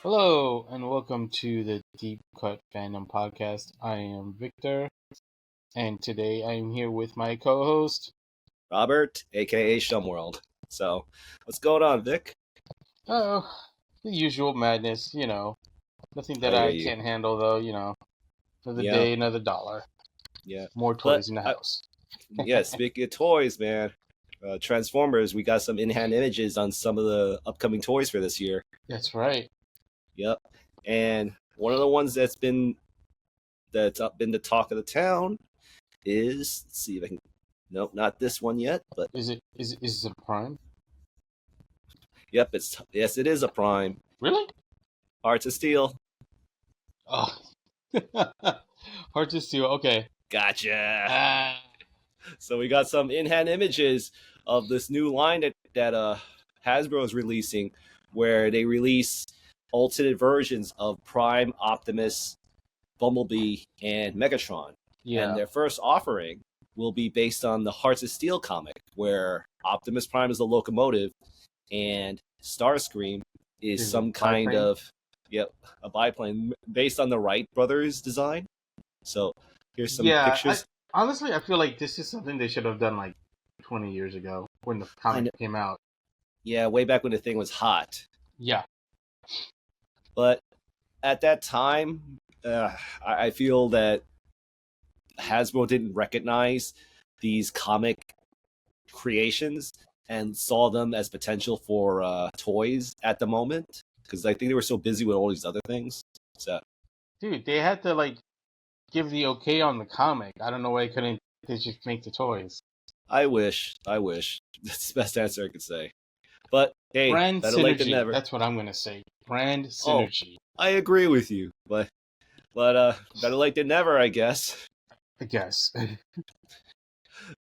Hello and welcome to the Deep Cut Fandom podcast. I am Victor, and today I am here with my co-host Robert, aka Shumworld. So, what's going on, Vic? Oh, the usual madness, Nothing that I hear I you. can't handle, though. Another Yeah. day, another dollar. Yeah. More toys in the house. Speaking of toys, man, Transformers, we got some in-hand images on some of the upcoming toys for this year. That's right. Yep. And one of the ones that's been the talk of the town is, let's see if I can. Nope, not this one yet. But Is it a Prime? Yep, yes, it is a Prime. Really? Hearts of Steel. Oh, Hearts of Steel. Okay. Gotcha. So we got some in-hand images of this new line that Hasbro is releasing, where they release alternate versions of Prime, Optimus, Bumblebee, and Megatron. Yeah. And their first offering will be based on the Hearts of Steel comic, where Optimus Prime is the locomotive, and Starscream is some kind of a biplane based on the Wright brothers design. So here's some pictures. Honestly, I feel like this is something they should have done like 20 years ago when the comic came out. Yeah, way back when the thing was hot. Yeah. But at that time, I feel that Hasbro didn't recognize these comic creations and saw them as potential for toys at the moment, because I think they were so busy with all these other things. So, dude, they had to give the okay on the comic. I don't know why they just make the toys. I wish. That's the best answer I could say. But hey, brand better synergy. Late than never. That's what I'm gonna say. Brand synergy. I agree with you, but better late than never, I guess. I guess.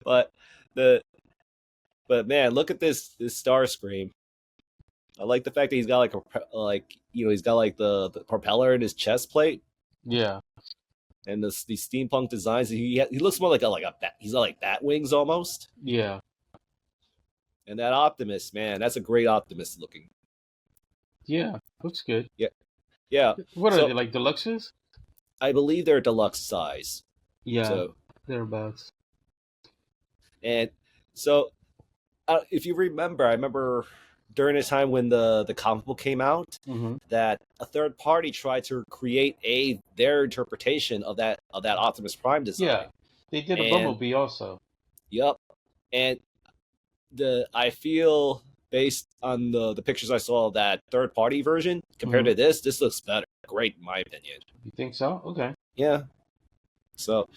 But man, look at this Starscream. I like the fact that he's got he's got the propeller in his chest plate. Yeah. And these steampunk designs. He looks more like a bat. He's got like bat wings almost. Yeah. And that Optimus, man, that's a great Optimus looking. Yeah, looks good. Yeah. What are they, like deluxes? I believe they're deluxe size. Yeah, so, thereabouts. And so, if you remember, I remember during the time when the comic book came out, that a third party tried to create their interpretation of that Optimus Prime design. Yeah, they did a Bumblebee also. Yep, and I feel based on the pictures I saw of that third party version compared to this looks better. Great in my opinion. You think so? Okay. Yeah. So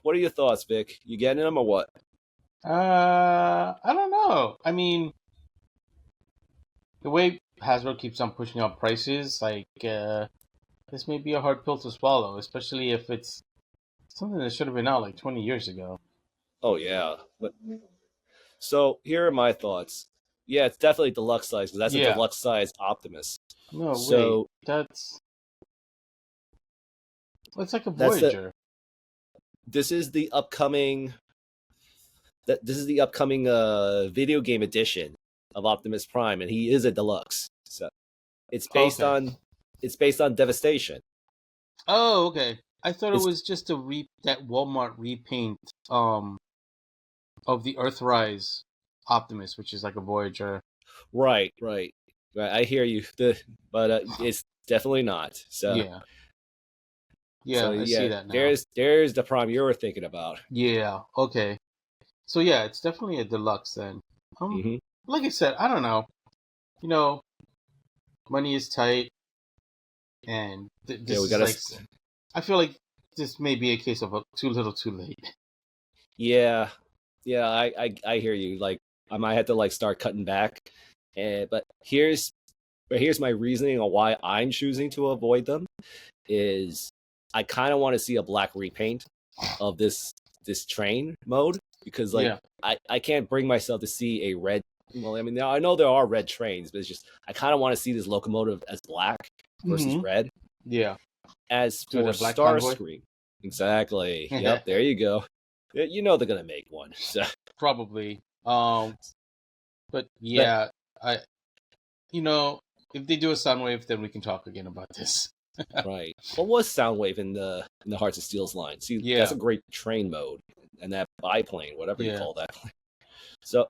what are your thoughts, Vic? You getting them or what? I don't know. I mean, the way Hasbro keeps on pushing up prices, this may be a hard pill to swallow, especially if it's something that should have been out like 20 years ago. Oh yeah, but so here are my thoughts. Yeah, it's definitely deluxe size because that's a deluxe size Optimus. No, wait, that's like a Voyager. This is the upcoming video game edition of Optimus Prime, and he is a deluxe. So it's based on Devastation. Oh, okay. I thought it was just that Walmart repaint of the Earthrise Optimus, which is like a Voyager. Right. I hear you. But it's definitely not. So I see that now. There's the Prime you were thinking about. Yeah. Okay. So yeah, it's definitely a deluxe then. Like I said, I don't know. Money is tight, and I feel like this may be a case of too little, too late. Yeah, I hear you. Like I might have to start cutting back, but here's my reasoning on why I'm choosing to avoid them. Is I kind of want to see a black repaint of this train mode because I can't bring myself to see a red. Well, I mean, I know there are red trains, but it's just I kind of want to see this locomotive as black versus red. Yeah. As for Starscream, exactly. Yep, there you go. You know they're gonna make one. So. Probably. But yeah, if they do a Soundwave, then we can talk again about this. Right. What was Soundwave in the Hearts of Steel's line? See, that's a great train mode, and that biplane, whatever you call that. So,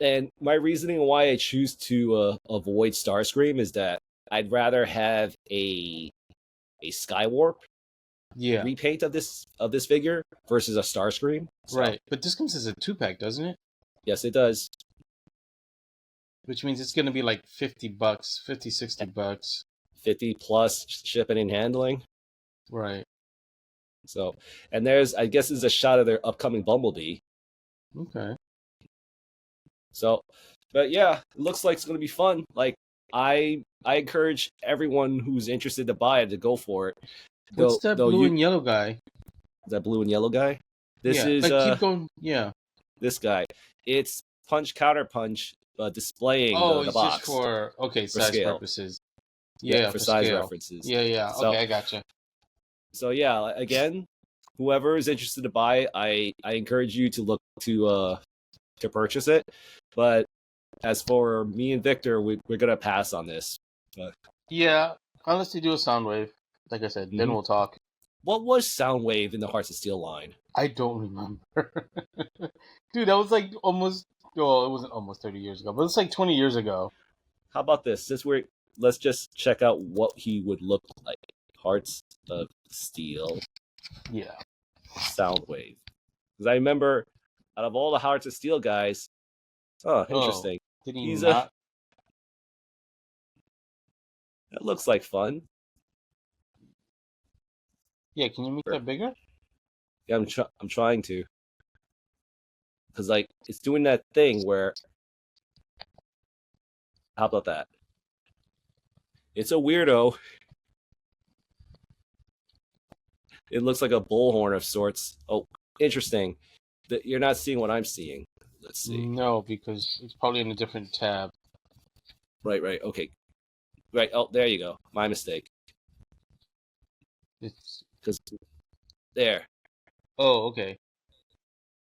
and my reasoning why I choose to avoid Starscream is that I'd rather have a Skywarp repaint of this figure versus a Starscream. So. Right, but this comes as a 2-pack, doesn't it? Yes, it does. Which means it's going to be like $50, $50-$60. 50 plus shipping and handling. Right. So, and I guess there's a shot of their upcoming Bumblebee. Okay. So, but yeah, it looks like it's going to be fun. Like, I encourage everyone who's interested to buy it to go for it. What's that blue and yellow guy? Is that blue and yellow guy? This is keep going. Yeah. This guy. It's punch counter punch displaying the box. Just for size scale purposes. Yeah, for size references. Yeah. So, okay, I gotcha. So yeah, again, whoever is interested to buy, I encourage you to look to purchase it. But as for me and Victor, we're gonna pass on this. Yeah, unless they do a Soundwave, like I said, then we'll talk. What was Soundwave in the Hearts of Steel line? I don't remember. Dude, that was like almost. Well, it wasn't almost 30 years ago, but it's like 20 years ago. How about this? Let's just check out what he would look like. Hearts of Steel. Yeah. Soundwave. Because I remember, out of all the Hearts of Steel guys, interesting. Did he not? That looks like fun. Yeah, can you make that bigger? Yeah, I'm trying to. Because, like, it's doing that thing where... How about that? It's a weirdo. It looks like a bullhorn of sorts. Oh, interesting. You're not seeing what I'm seeing. Let's see. No, because it's probably in a different tab. Right. Okay. Right. Oh, there you go. My mistake. It's... Because... There. Oh, okay.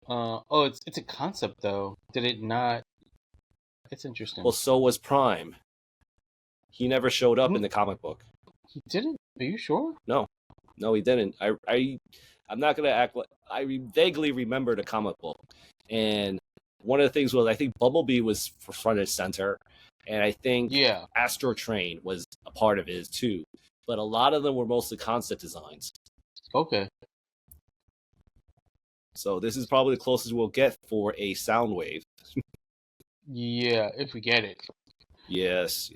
It's a concept, though. Did it not... It's interesting. Well, so was Prime. He never showed up in the comic book. He didn't? Are you sure? No, he didn't. I'm not gonna act like I vaguely remember the comic book, and one of the things was I think Bumblebee was front and center, and I think Astro Train was a part of it too. But a lot of them were mostly concept designs. Okay. So this is probably the closest we'll get for a Soundwave. Yeah, if we get it. Yes.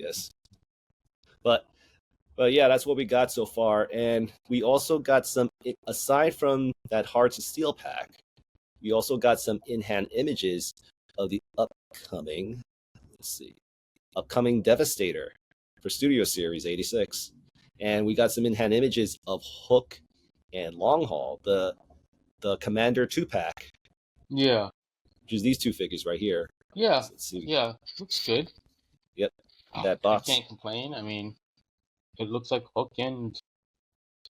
But yeah, that's what we got so far. And we also got some, aside from that Hearts of Steel pack, we also got some in-hand images of the upcoming Devastator for Studio Series 86. And we got some in-hand images of Hook and Longhaul, the Commander 2-pack. Yeah. Which is these two figures right here. Yeah. Let's see. Yeah, looks good. Yep. That box. I can't complain. I mean, it looks like Hook and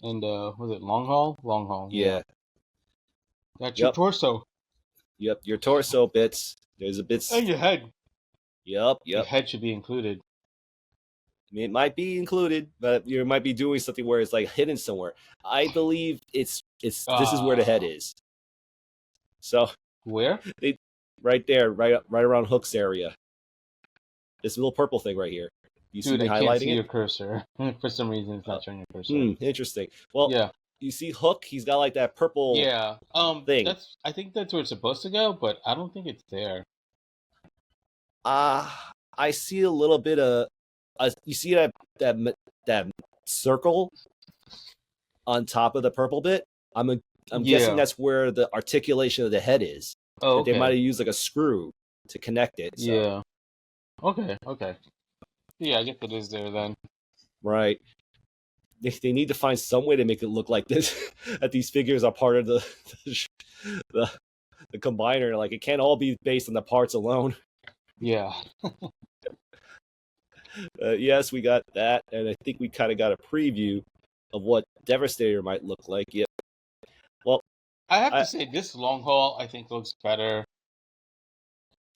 was it Longhaul? Longhaul. Yeah. That's your torso. Yep, your torso bits. There's a bits. And your head. Yep. Your head should be included. I mean, it might be included, but you might be doing something where it's like hidden somewhere. I believe it's this is where the head is. So where? Right there, right around Hook's area. This little purple thing right here. You see me highlighting can't see your cursor. For some reason, it's not showing your cursor. Interesting. Well, you see Hook? He's got like that purple thing. I think that's where it's supposed to go, but I don't think it's there. I see a little bit of... you see that circle on top of the purple bit? I'm guessing that's where the articulation of the head is. Oh, okay. They might have used like a screw to connect it. So. Yeah. Okay. Yeah, I guess it is there then. Right. They need to find some way to make it look like this, that these figures are part of the combiner. Like, it can't all be based on the parts alone. Yeah. Yes, we got that, and I think we kind of got a preview of what Devastator might look like. Yep. Well, I have to say, this Longhaul, I think, looks better.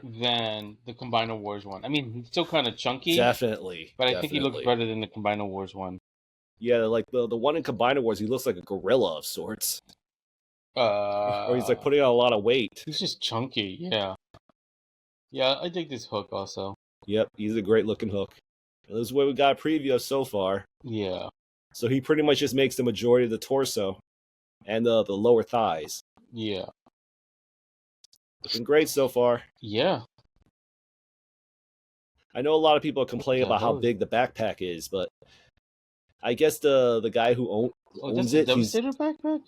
than the Combiner Wars one. I mean, he's still kind of chunky, Definitely. but I think he looks Definitely. better than the Combiner Wars one. Yeah, like the one in Combiner Wars, he looks like a gorilla of sorts. Or he's like putting on a lot of weight. He's just chunky, yeah. Yeah, I dig this hook also. Yep, he's a great looking hook. And this is what we got a preview of so far. Yeah. So he pretty much just makes the majority of the torso and the lower thighs. Yeah. Looking great so far. Yeah. I know a lot of people are complaining about how big the backpack is, but I guess the guy who owns it, he's Devastator backpack?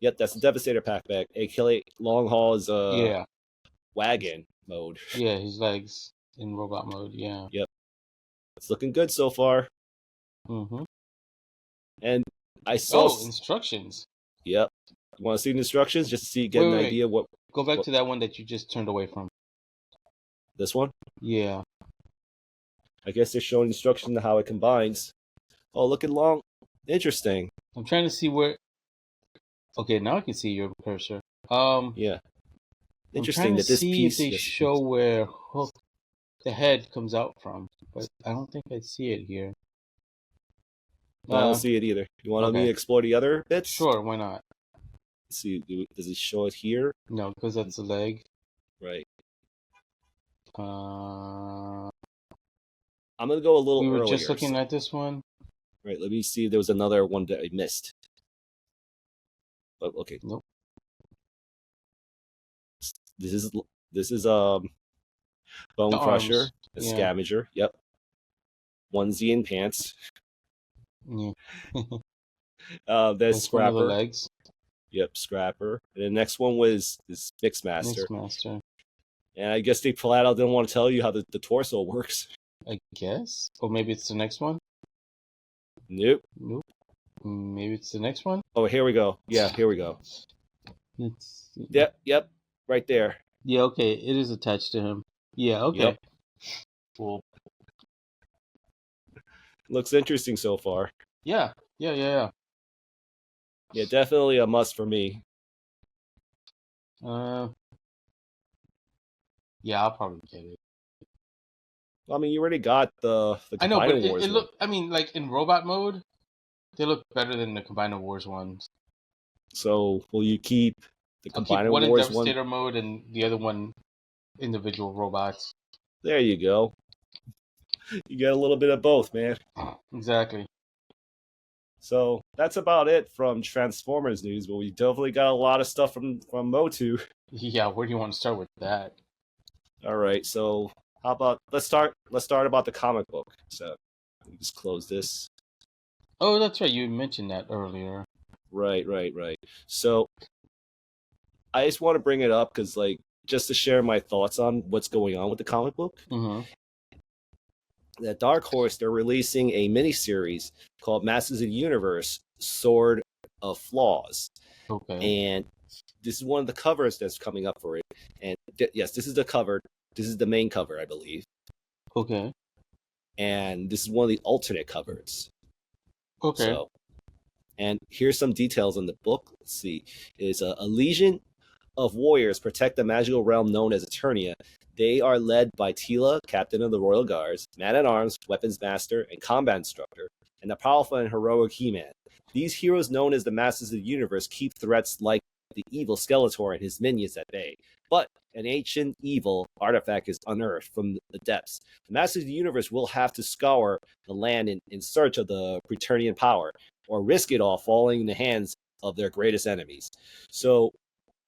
Yep, that's the Devastator backpack. aka Long Haul's yeah. wagon mode. Yeah, his legs in robot mode, yeah. Yep. It's looking good so far. Mm-hmm. And I saw instructions. Yep. You want to see the instructions just to see get an idea what go back to that one that you just turned away from. This one? Yeah. I guess they're showing instructions on how it combines. Oh, look at long. Interesting. I'm trying to see where. Okay, now I can see your cursor. Yeah. Interesting that this piece. If they show where hook the head comes out from, but I don't think I see it here. I don't see it either. You want me to explore the other bits? Sure, why not? Let's see, does it show it here? No, because that's the leg. Right. I'm gonna go a little earlier. We were just looking at this one. Right, let me see if there was another one that I missed. But okay. Nope. This is Bone Crusher, a Scavenger. Yep. Onesie and pants. Yeah. There's Scrapper. One of the legs. Yep, Scrapper. And the next one was this Mixmaster. Mixmaster. And I guess they flat out didn't want to tell you how the torso works. I guess. Or maybe it's the next one? Nope. Maybe it's the next one? Oh, here we go. Yeah, here we go. Yep. Right there. Yeah, okay. It is attached to him. Yeah, okay. Yep. Cool. Looks interesting so far. Yeah. Yeah, definitely a must for me. Yeah, I'll probably get it. Well, I mean, you already got the I know, but it look. I mean, like in robot mode, they look better than the Combiner Wars ones. So, will you keep the Combiner Wars one? One in Devastator mode and the other one individual robots. There you go. You get a little bit of both, man. Exactly. So that's about it from Transformers news, but we definitely got a lot of stuff from MotU. Yeah, where do you want to start with that? All right, so how about let's start about the comic book. So let me just close this. Oh, that's right. You mentioned that earlier. Right. So I just want to bring it up because, like, just to share my thoughts on what's going on with the comic book. Mm-hmm. At Dark Horse, they're releasing a miniseries called Masters of the Universe: Sword of Flaws. Okay. And this is one of the covers that's coming up for it. And yes, this is the cover. This is the main cover, I believe. Okay. And this is one of the alternate covers. Okay. So, and here's some details on the book. Let's see. It's a legion of warriors protect the magical realm known as Eternia. They are led by Tila, captain of the Royal Guards, man-at-arms, weapons master, and combat instructor, and the powerful and heroic He-Man. These heroes, known as the Masters of the Universe, keep threats like the evil Skeletor and his minions at bay. But an ancient evil artifact is unearthed from the depths. The Masters of the Universe will have to scour the land in search of the Preternian power, or risk it all falling in the hands of their greatest enemies. So,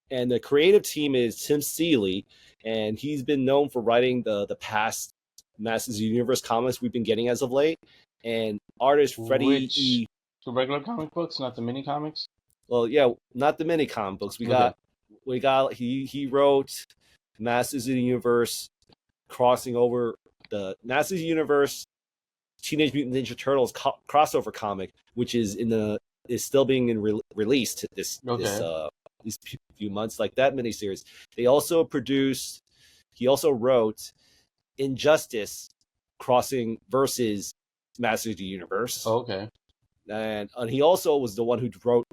and the creative team is Tim Seeley, and he's been known for writing the past Masters of the Universe comics we've been getting as of late. And artist Freddie E. The regular comic books, not the mini comics? Well, yeah, not the mini comic books. He wrote Masters of the Universe crossing over the Masters of the Universe Teenage Mutant Ninja Turtles crossover comic, which is is still being released these few months, like that miniseries. He also wrote Injustice crossing versus Masters of the Universe. Oh, okay. And he also was the one who wrote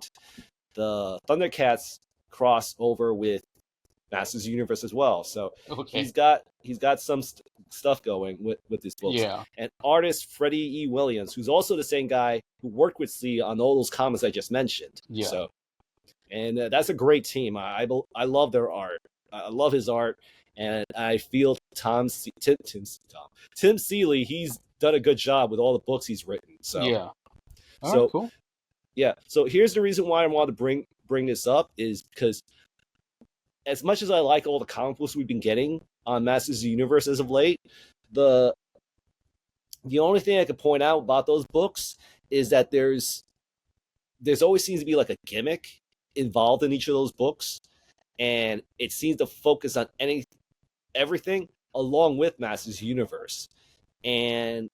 the Thundercats crossover with Masters of the Universe as well. So Okay. he's got some stuff going with these books. Yeah. And artist Freddie E. Williams, who's also the same guy who worked with Lee on all those comics I just mentioned. Yeah. So, and that's a great team. I love their art. I love his art, and I feel Tim Seeley, he's done a good job with all the books he's written. So Yeah. All so right, cool. yeah. So here's the reason why I want to bring this up is because as much as I like all the comic books we've been getting on Masters of the Universe as of late, the only thing I could point out about those books is that there's always seems to be like a gimmick involved in each of those books, and it seems to focus on everything along with Masters of the Universe. And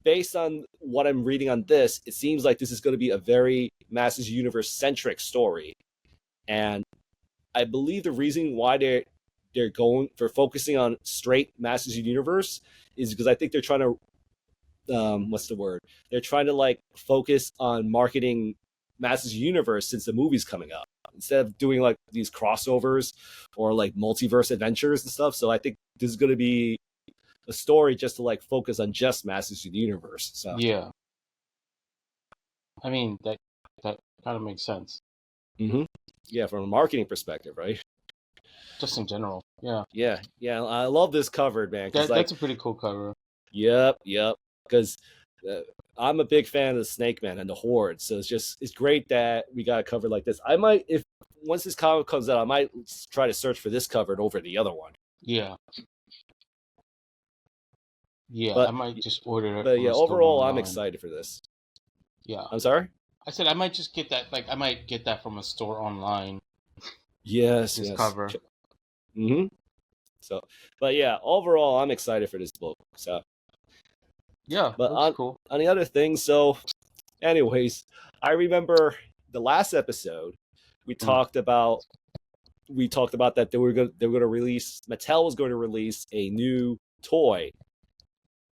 based on what I'm reading on this, it seems like this is going to be a very Masters of the Universe centric story. And I believe the reason why they're going for focusing on straight Masters of the Universe is because I think they're trying to what's the word? They're trying to like focus on marketing Masters of the Universe since the movie's coming up, instead of doing like these crossovers or like multiverse adventures and stuff. So I think this is going to be a story just to like focus on just Masters of the Universe. So Yeah. I mean, that kind of makes sense. Mm-hmm. Yeah, from a marketing perspective, right? Just in general. Yeah. Yeah. I love this cover, man. That's a pretty cool cover. Yep. Because I'm a big fan of the Snake Man and the Horde, so it's great that we got a cover like this. I might, if once this comic comes out, I might try to search for this cover over the other one. Yeah. Yeah, but, I might just order it. But yeah, overall, I'm excited for this. Yeah. I'm sorry? I said I might just get that. Like, I might get that from a store online. Yes. This cover. Mm-hmm. So, but yeah, overall, I'm excited for this book. So. Yeah, but that's cool. On the other thing, so anyways, I remember the last episode we talked about that they were going to release, Mattel was going to release a new toy,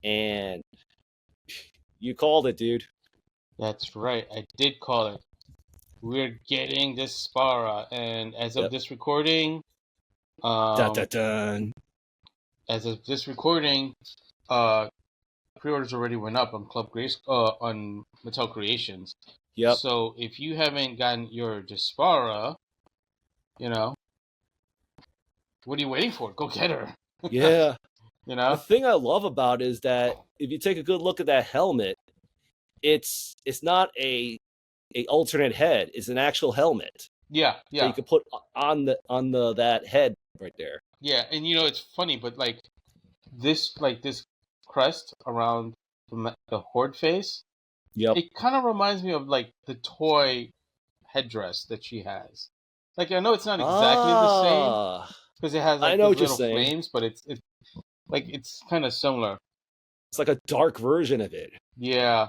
and you called it, dude. That's right, I did call it. We're getting Despara, and as of this recording, dun. As of this recording, pre-orders already went up on on Mattel Creations. Yep. So if you haven't gotten your Despara, what are you waiting for? Go get her. Yeah. The thing I love about it is that if you take a good look at that helmet, it's not a alternate head. It's an actual helmet. Yeah. That you can put on that head right there. Yeah, and it's funny, but like this crest around the Horde face. Yep. It kind of reminds me of like the toy headdress that she has. Like, I know it's not exactly the same because it has like little flames, but it's like it's kind of similar. It's like a dark version of it. Yeah.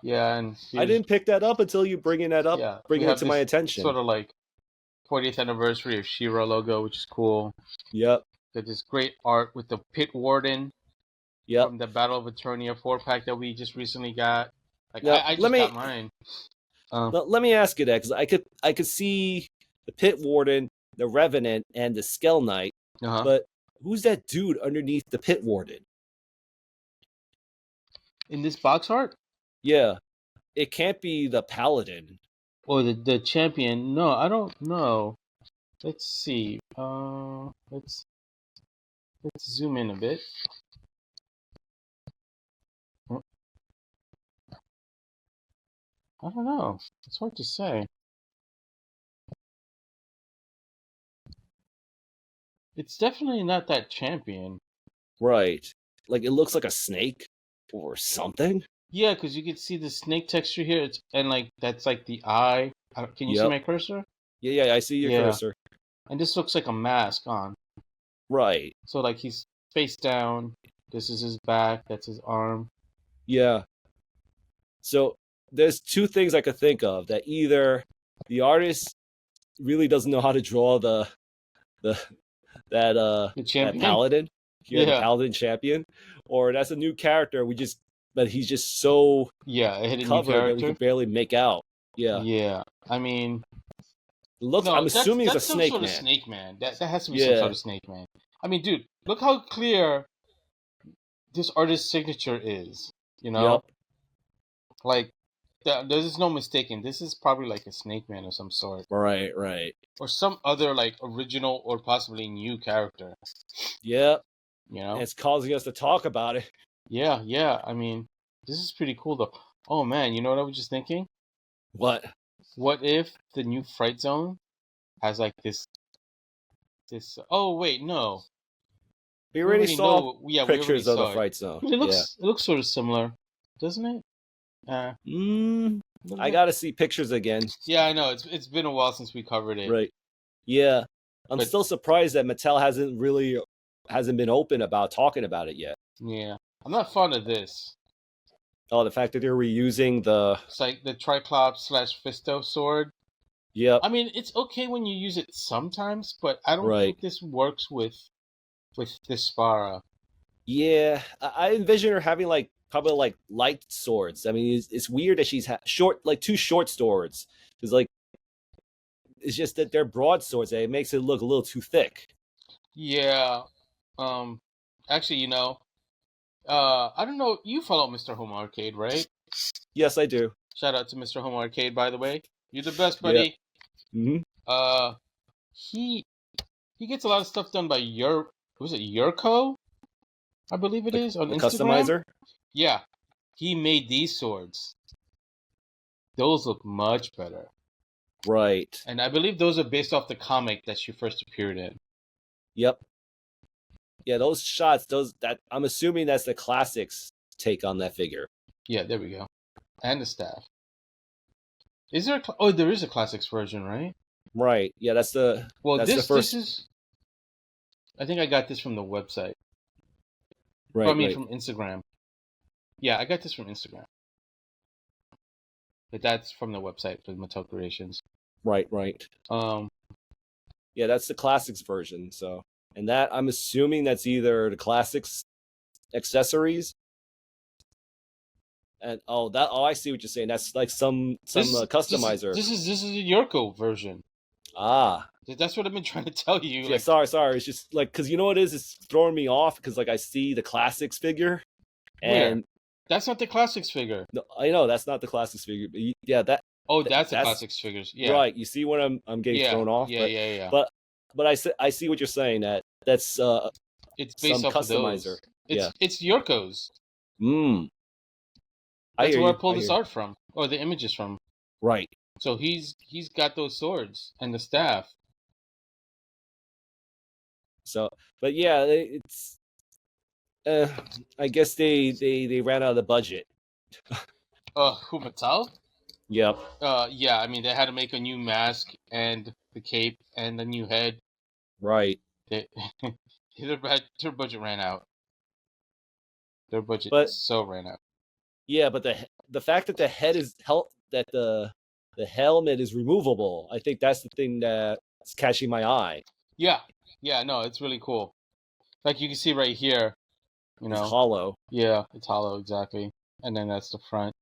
Yeah, and I didn't pick that up until you bringing that up, bringing it to my attention. Sort of like 40th anniversary of She-Ra logo, which is cool. Yep. Got this great art with the Pit Warden. Yep. From the Battle of Eternia 4-pack that we just recently got. Like, now, I just got mine. Let me ask you that, because I could see the Pit Warden, the Revenant, and the Skell Knight. But who's that dude underneath the Pit Warden? In this box art? Yeah. It can't be the Paladin. Or the champion. No, I don't know. Let's see. Let's zoom in a bit. I don't know. It's hard to say. It's definitely not that champion. Right. Like, it looks like a snake or something. Yeah, because you can see the snake texture here. And like that's like the eye. Can you see my cursor? Yeah, I see your cursor. And this looks like a mask on. Right. So like he's face down. This is his back. That's his arm. Yeah. So there's two things I could think of: that either the artist really doesn't know how to draw that paladin, the paladin champion, or that's a new character. But he's just so a hidden covered that we can barely make out. Yeah. Yeah. I mean, looks. No, I'm assuming it's a that's some snake sort of man. Snake Man. That has to be some Yeah. sort of Snake Man. I mean, dude, look how clear this artist's signature is. You know, Yep. like there's no mistaking. This is probably like a Snake Man of some sort, Right. Right. or some other like original or possibly new character. Yep. You And know? it's causing us to talk about it. Yeah, yeah. I mean, this is pretty cool though. Oh man, you know what I was just thinking? What? What if the new Fright Zone has like this? Oh wait, no. We We already already saw know. Yeah, we already pictures of the saw it. Fright Zone. But it looks sort of similar, doesn't it? I gotta see pictures again. Yeah, I know. It's been a while since we covered it. Right. Yeah. I'm But still surprised that Mattel hasn't been open about talking about it yet. yeah, I'm not fond of this. Oh, the fact that they're reusing the It's like the Triclops / Fisto sword. Yep. I mean, it's okay when you use it sometimes, but I don't Right. think this works with Despara. Yeah, I envision her having like probably like light swords. I mean, it's weird that she's two short swords. Because like it's just that they're broadswords. It makes it look a little too thick. Yeah. Actually, I don't know. You follow Mr. Home Arcade, right? Yes, I do. Shout out to Mr. Home Arcade, by the way. You're the best, Yeah. buddy. Mm-hmm. He gets a lot of stuff done by Yerco? I believe it is on The Instagram. customizer. Yeah, he made these swords. Those look much better. Right. And I believe those are based off the comic that she first appeared in. Yep. Yeah, those shots, I'm assuming that's the classics take on that figure. Yeah, there we go. And the staff. Is there? There is a classics version, right? Right. Yeah, that's the. Well, that's the first. This is. I think I got this from the website. Right. I mean, right. from Instagram. Yeah, I got this from Instagram. But that's from the website for Mattel Creations. Right. Right. Yeah, that's the classics version. So, and that I'm assuming that's either the classics accessories. And I see what you're saying. That's like some customizer. This is a Yerko version. Ah. That's what I've been trying to tell you. Yeah, sorry. It's just like because you know what it is? It's throwing me off because like I see the classics figure, and where? That's not the classics figure. No, I know that's not the classics figure. But yeah, that. Oh, that's the classics figures. Yeah. Right. You see what I'm getting thrown off. Yeah. But I see what you're saying. That's it's based some off customizer. Of those. It's Yerko's. That's where I pulled this art from, or the images from. Right. So he's got those swords and the staff. So, but yeah, it's. I guess they ran out of the budget. Who, Mattel? Yep. Yeah. I mean, they had to make a new mask and the cape and the new head. Right. Their budget ran out. Their budget ran out. Yeah, but the fact that the head is that the helmet is removable, I think that's the thing that's catching my eye. Yeah. No, it's really cool. Like you can see right here, it's hollow. Yeah, it's hollow, exactly. And then that's the front.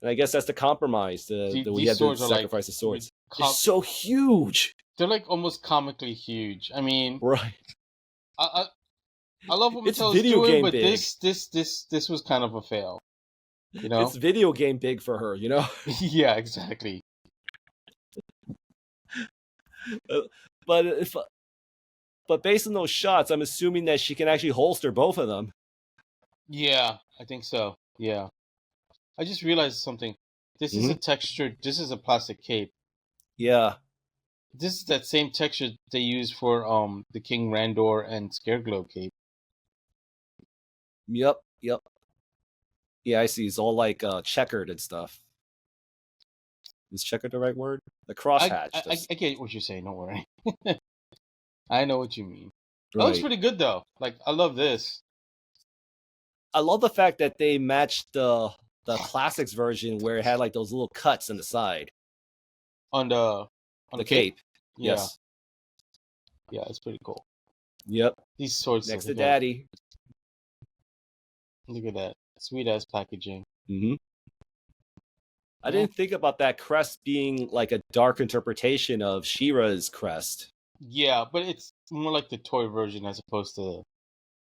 And I guess that's the compromise. We had to sacrifice the swords. They're so huge. They're like almost comically huge. I mean, right. I love what Mattel's doing, but big. this was kind of a fail. It's video game big for her, Yeah, exactly. But based on those shots, I'm assuming that she can actually holster both of them. Yeah, I think so. Yeah. I just realized something. This is a textured. This is a plastic cape. Yeah. This is that same texture they use for the King Randor and Scareglow cape. Yep. Yeah, I see. It's all like checkered and stuff. Is checkered the right word? The crosshatch. I get what you're saying. Don't worry. I know what you mean. That right. looks pretty good though. Like I love this. I love the fact that they matched the classics version where it had like those little cuts on the side. On the cape. Yeah. Yes. Yeah, it's pretty cool. Yep. These swords next to Daddy. Look at that. Sweet ass packaging. Mm-hmm. I didn't think about that crest being like a dark interpretation of She-Ra's crest. Yeah, but it's more like the toy version as opposed to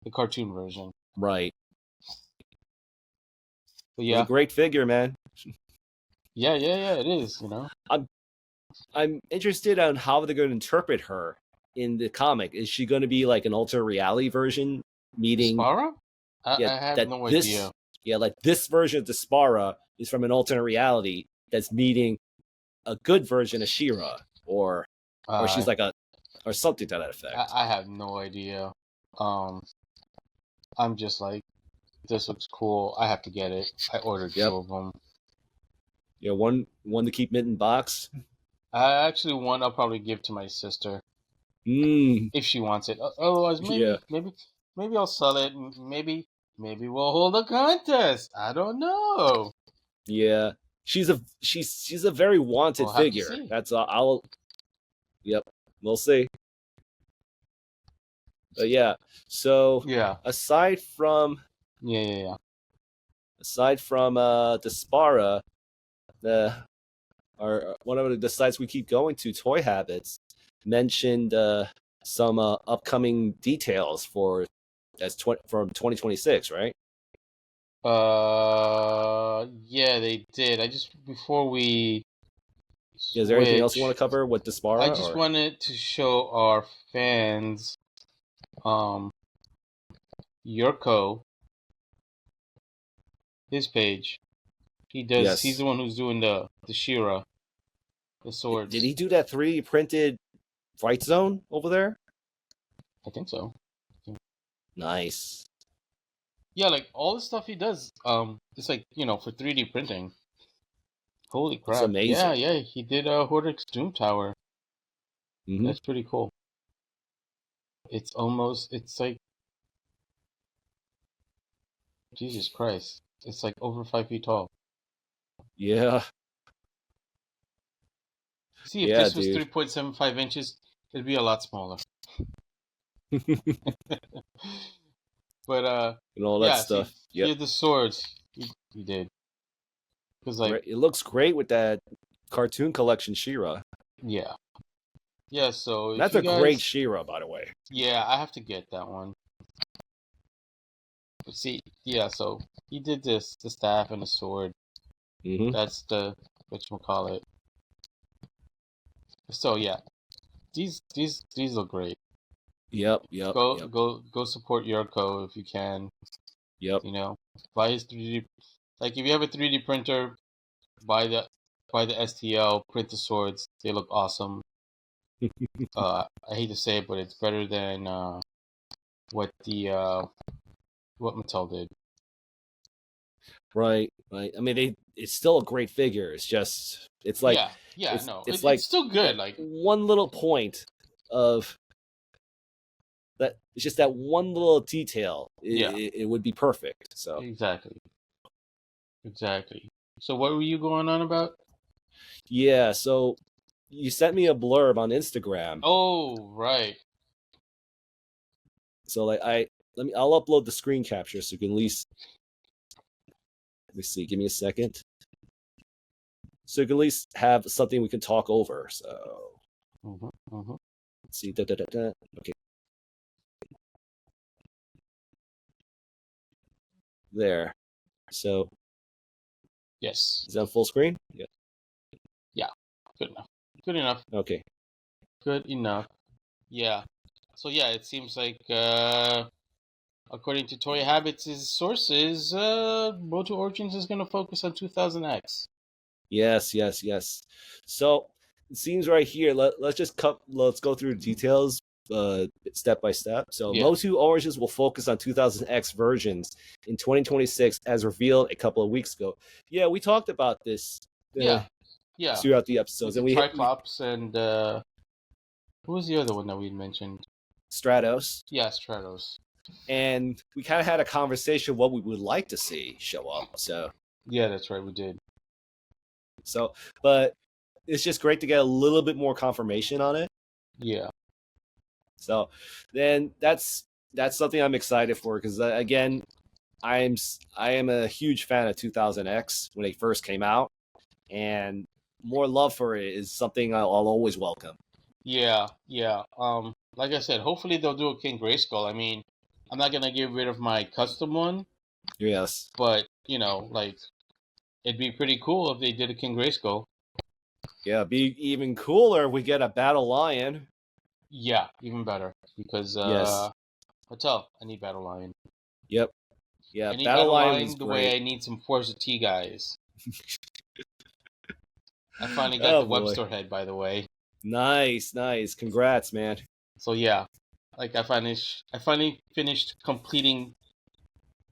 the cartoon version. Right. But It's a great figure, man. Yeah, it is, you know. I'm interested on how they're going to interpret her in the comic. Is she going to be like an alternate reality version meeting Despara? I have no idea. Yeah, like this version of Despara is from an alternate reality that's meeting a good version of She-Ra, or she's like or something to that effect. I have no idea. I'm just like, this looks cool. I have to get it. I ordered 2 of them. Yeah, one to keep mint in box. Actually, one I'll probably give to my sister if she wants it. Otherwise, maybe I'll sell it. Maybe we'll hold a contest. I don't know. Yeah, she's a very wanted figure. That's we'll see. But yeah, so aside from Despara, one of the sites we keep going to, Toy Habits, mentioned some upcoming details from 2026, right? Yeah, they did. Before we is there anything else you want to cover with Despara? I just wanted to show our fans Yerco, his page. He does. Yes. He's the one who's doing the She-Ra, the swords. Did he do that 3D printed Fight Zone over there? I think so. Nice. Yeah, like all the stuff he does. It's like, you know, for 3D printing. Holy crap! It's amazing. Yeah. He did Hordix Doom Tower. Mm-hmm. That's pretty cool. It's like, Jesus Christ! It's like over 5 feet tall. Yeah. See, if this was 3.75 inches, it'd be a lot smaller. But and all that stuff. Yeah, the swords he did. Because like it looks great with that cartoon collection She-Ra. Yeah. Yeah, so that's a great She-Ra, by the way. Yeah, I have to get that one. But see, yeah, so he did the staff and the sword. Mm-hmm. That's the whatchamacallit. So yeah, these look great. Yep. Go support Yerco if you can. Yep. You know, buy his 3D. Like if you have a 3D printer, buy the STL. Print the swords. They look awesome. I hate to say it, but it's better than what Mattel did. Right. I mean, it's still a great figure. It's just, it's like, it's like still good. Like one little point of that. It's just that one little detail. It would be perfect. So exactly. So what were you going on about? Yeah. So you sent me a blurb on Instagram. Oh, right. So like I'll upload the screen capture so you can at least. Let me see. Give me a second. So you can at least have something we can talk over. So let's see. Okay. There. So. Yes. Is that full screen? Yeah. Yeah. Good enough. Okay. Good enough. Yeah. So yeah, it seems like according to Toy Habits' sources, MotU Origins is going to focus on 2000X. Yes. So it seems right here. Let's go through the details step by step. So MotU Origins will focus on 2000X versions in 2026, as revealed a couple of weeks ago. Yeah, we talked about this. Throughout the episodes, and Triclops and who was the other one that we mentioned? Stratos. Yeah, Stratos. And we kind of had a conversation what we would like to see show up. So yeah, that's right, we did. So, but it's just great to get a little bit more confirmation on it. Yeah. So then that's something I'm excited for because again, I am a huge fan of 2000X when they first came out, and more love for it is something I'll always welcome. Yeah, yeah. Like I said, hopefully they'll do a King Grayskull. I mean, I'm not gonna get rid of my custom one, Yes. but like it'd be pretty cool if they did a King Grayskull. Yeah, be even cooler if we get a Battle Lion. Yeah, even better because Yes. Hotel, I need Battle Lion. Yep. Yeah, I need Battle Battle Lion was Lion the way great. I need some Fuerza-T guys. I finally got Oh the boy. Webster head, by the way. Nice, nice. Congrats, man. So yeah, like I finally finished completing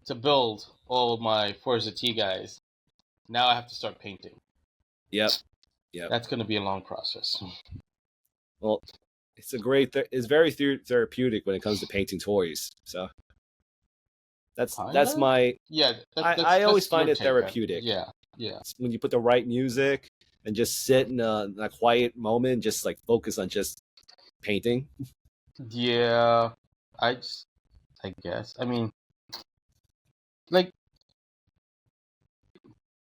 to build all of my Fuerza-T guys. Now I have to start painting. Yep. Yep. That's going to be a long process. Well, it's a great. It's very therapeutic when it comes to painting toys. So that's Kinda? my. Yeah, I always that's your find it take, therapeutic. Yeah, yeah. When you put the right music and just sit in a quiet moment, just like focus on just painting. Yeah, I guess. I mean, like,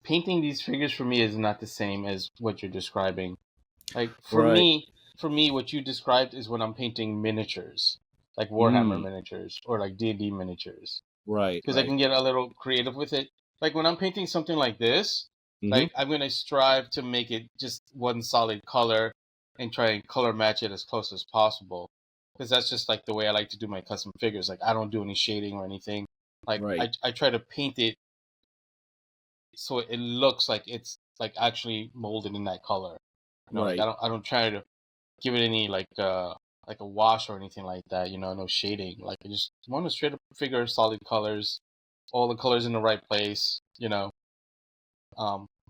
painting these figures for me is not the same as what you're describing. Like, Right. For me, what you described is when I'm painting miniatures, like Warhammer miniatures or like D&D miniatures. Right. Because I can get a little creative with it. Like, when I'm painting something like this, like, I'm going to strive to make it just one solid color and try and color match it as close as possible. Because that's just like the way I like to do my custom figures. Like, I don't do any shading or anything. Like, Right. I try to paint it so it looks like it's like actually molded in that color. Like Right. I don't try to give it any like a wash or anything like that. No shading. Like I just want to straight up figure solid colors, all the colors in the right place.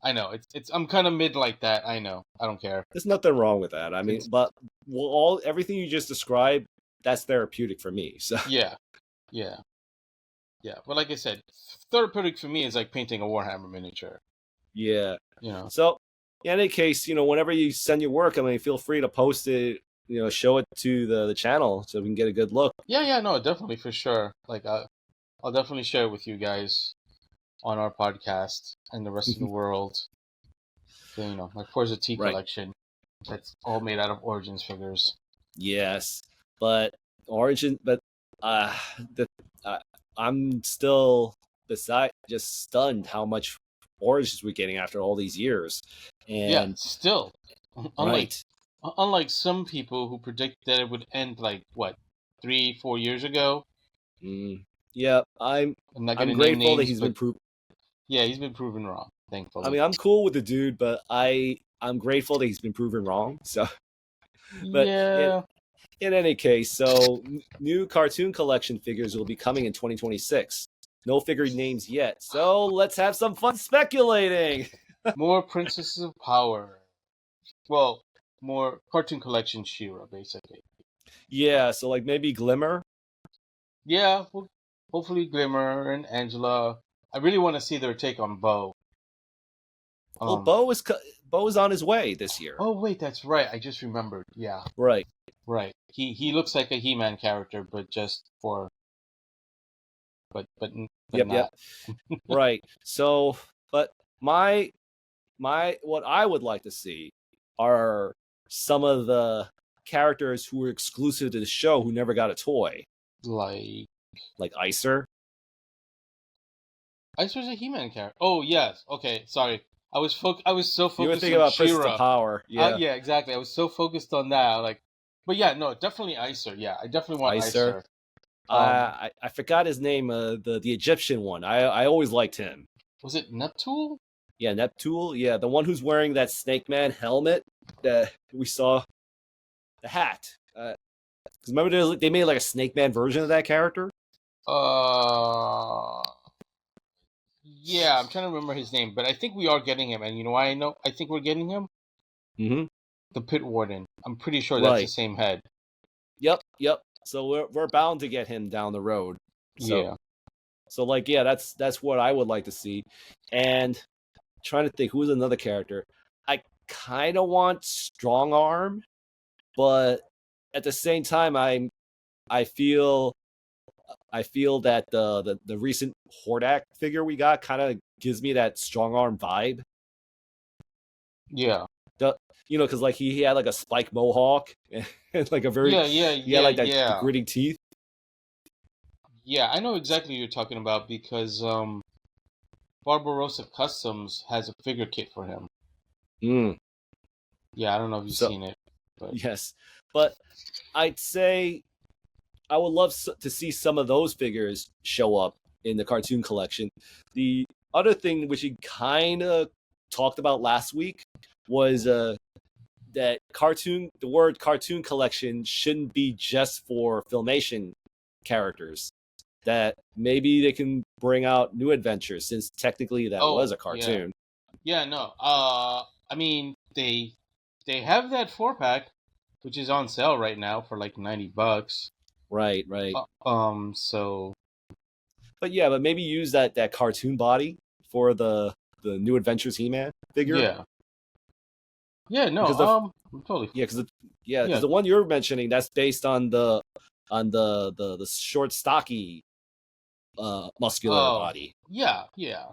I know it's I'm kind of mid like that. I know. I don't care. There's nothing wrong with that. I mean, It's but everything you just described, that's therapeutic for me. So yeah, yeah, yeah. But like I said, therapeutic for me is like painting a Warhammer miniature. yeah. You know. So in any case, whenever you send your work, I mean, feel free to post it. Show it to the channel so we can get a good look. Yeah, no, definitely for sure. Like I'll definitely share it with you guys on our podcast and the rest of the world. My Fuerza-T Right. collection. That's all made out of Origins figures. Yes, but I'm still just stunned how much Origins we're getting after all these years. And yeah, still, right. Unlike some people who predict that it would end like what 3-4 years ago. Yeah, I'm grateful that he's been proven. Yeah, he's been proven wrong. Thankfully. I mean, I'm cool with the dude, but I'm grateful that he's been proven wrong. So, but yeah. In any case, so new cartoon collection figures will be coming in 2026. No figure names yet. So let's have some fun speculating. More Princesses of Power. Well, more cartoon collection She-Ra, basically. Yeah, so like maybe Glimmer. Yeah, well, hopefully Glimmer and Angela. I really want to see their take on Bo. Well, Bo is on his way this year. Oh wait, that's right. I just remembered. Yeah. Right. He looks like a He-Man character, but just for. But yep. not. Yep. Right. So, but my what I would like to see are some of the characters who were exclusive to the show who never got a toy. Like Icer. Icer's a He-Man character. Oh yes. Okay. Sorry. I was so focused. You were thinking about Princess of Power. Yeah. Yeah. Exactly. I was so focused on that. But yeah, no, definitely Icer. Yeah, I definitely want Icer. I forgot his name. The Egyptian one. I always liked him. Was it Neptune? Yeah, Neptune. Yeah, the one who's wearing that Snake Man helmet that we saw. The hat. Because remember they made like a Snake Man version of that character. Yeah, I'm trying to remember his name, but I think we are getting him. And you know why I know? I think we're getting him. The Pit Warden. I'm pretty sure that's the same head. Yep. So we're bound to get him down the road. So, yeah. So that's what I would like to see. And trying to think who's another character. I kind of want Strong Arm, but at the same time I feel that the recent Hordak figure we got kind of gives me that Strong Arm vibe. Yeah. Because like he had like a spike mohawk and like a very he had like that the Yeah. gritty teeth. Yeah, I know exactly what you're talking about because Barbarossa Customs has a figure kit for him. Mm. Yeah, I don't know if you've So seen it, but yes, but I'd say I would love to see some of those figures show up in the cartoon collection. The other thing which he kind of talked about last week was that the word cartoon collection shouldn't be just for Filmation characters. That maybe they can bring out new adventures since technically that was a yeah. cartoon. Yeah, no. I mean, they have that 4-pack which is on sale right now for like $90. Right, right. So But yeah, but maybe use that cartoon body for the new Adventures He-Man figure. yeah. Yeah, no. Because I'm totally because yeah. the one you're mentioning that's based on the short stocky muscular Oh, body. yeah, yeah.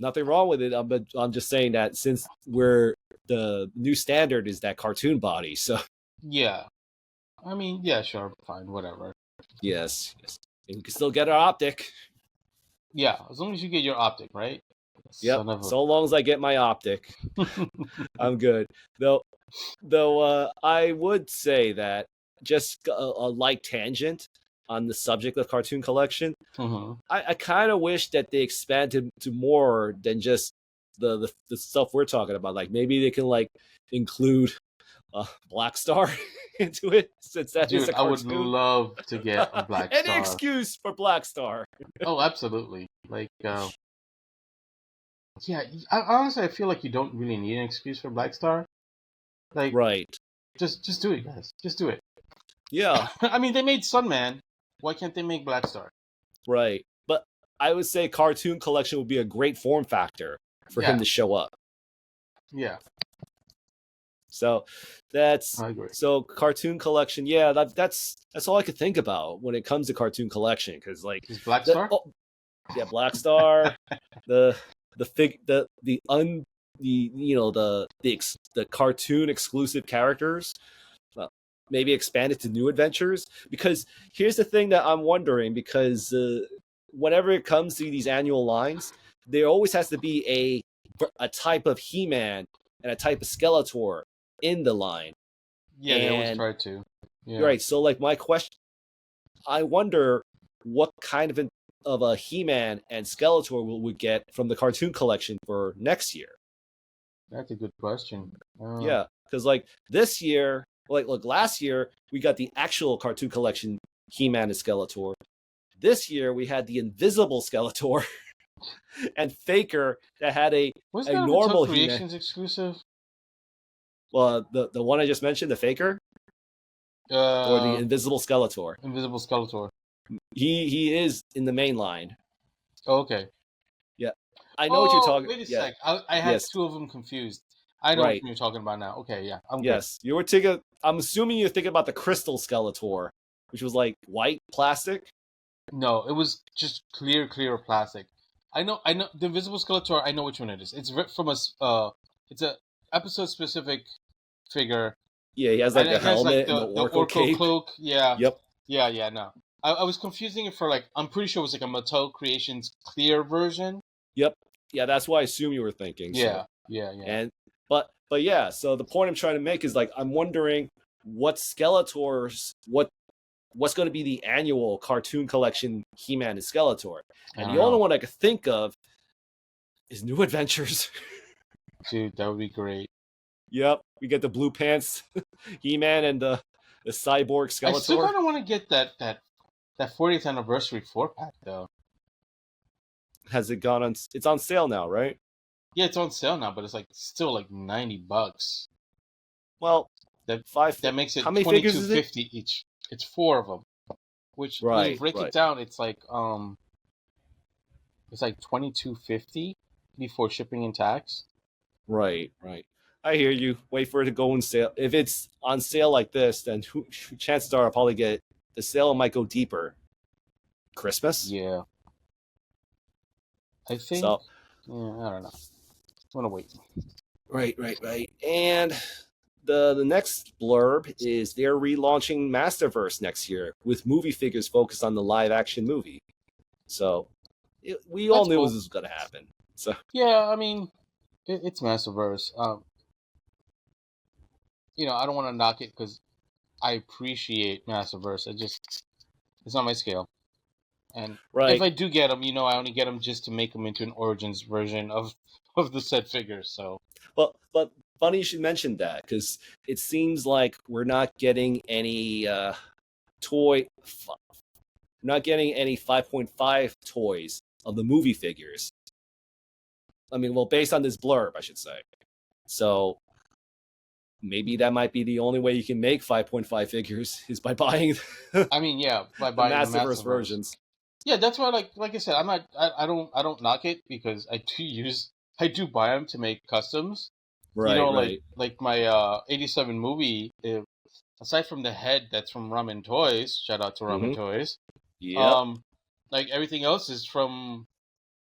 Nothing wrong with it. But I'm just saying that since the new standard is that cartoon body, so Yeah. I mean, yeah, sure, fine, whatever. yes. And you can still get our optic. Yeah, as long as you get your optic, right? Yep. Son of So long as I get my optic, I'm good. Though I would say that just a light tangent on the subject of cartoon collection. Mhm. I kind of wish that they expanded to more than just the stuff we're talking about. Like maybe they can like include Black Star into it since that is Dude, a I would cartoon. love to get a Black Any Star. excuse for Black Star. Oh, absolutely. Like, yeah, honestly, I feel like you don't really need an excuse for Black Star. Like, Right. just do it, guys. Just do it. Yeah. I mean, they made Sunman. Why can't they make Black Star? Right. But I would say cartoon collection would be a great form factor for him Yeah, to show up. yeah, So that's I agree. so cartoon collection. Yeah, that's all I could think about when it comes to cartoon collection because like Is Black Star? yeah, Black Star, the fig the un the you know the cartoon exclusive characters. Maybe expand it to new adventures because here's the thing that I'm wondering because whenever it comes to these annual lines, there always has to be a type of He-Man and a type of Skeletor in the line. Yeah, they always And try to. Yeah. right, so like my question, I wonder what kind of a He-Man and Skeletor we get from the cartoon collection for next year. That's a good question. Yeah, because like this year, like look, last year we got the actual cartoon collection He-Man and Skeletor. This year we had the invisible Skeletor and Faker that had a Wasn't that a normal Mattel He-Man. Creations exclusive? Well, the one I just mentioned, the Faker, or the invisible Skeletor. Invisible Skeletor. He is in the main line. Oh, okay. Yeah, I know what you're talking. Wait a Yeah, sec. I had yes, two of them confused. I know right. what you're talking about now. Okay, yeah, I'm good. Yes, you were thinking. I'm assuming you're thinking about the Crystal Skeletor, which was like white plastic. No, it was just clear plastic. I know. The Invisible Skeletor. I know which one it is. It's from it's a episode specific figure. Yeah, he has And like the it has like helmet and the the Orko cape. cloak. Yeah. Yep. Yeah. No, I was confusing it for like I'm pretty sure it was like a Mattel Creations clear version. Yep. Yeah, that's what I assume you were thinking. Yeah. So. Yeah. And but yeah, so the point I'm trying to make is like I'm wondering what Skeletors what's going to be the annual cartoon collection He-Man and Skeletor. And the only one I could think of is New Adventures. Dude, that would be great. Yep, we get the blue pants He-Man and the cyborg Skeletor. I still kind of want to get that 40th anniversary 4-pack though. Has it gone on? It's on sale now, right? Yeah, it's on sale now, but it's like still like $90. Well, that makes it how many figures is it? $22.50 each. It's 4 of them, which right, when you break it down, it's like $22.50 before shipping and tax. Right. I hear you. Wait for it to go on sale. If it's on sale like this, then chances are I'll probably get it. The sale might go deeper. Christmas? Yeah. I think. So, yeah, I don't know. I'm gonna wait. Right. And the next blurb is they're relaunching Masterverse next year with movie figures focused on the live action movie. So we all That's knew cool. this was going to happen. So Yeah, I mean, it's Masterverse. I don't want to knock it because I appreciate Masterverse. It's not my scale. And if right. I do get them, I only get them just to make them into an Origins version of the said figures. So But funny you should mention that because it seems like we're not getting any toy. Not getting any 5.5 toys of the movie figures. I mean, well, based on this blurb, I should say. So maybe that might be the only way you can make 5.5 figures is by buying I mean, yeah, by the buying the Masterverse Masterverse. versions. Yeah, that's why, like I said, I'm not. I don't knock it because I do buy them to make customs. Right, Like right. my '87 movie. Aside from the head that's from Ramen Toys, shout out to Ramen Mm-hmm. Toys. Yep. Like everything else is from.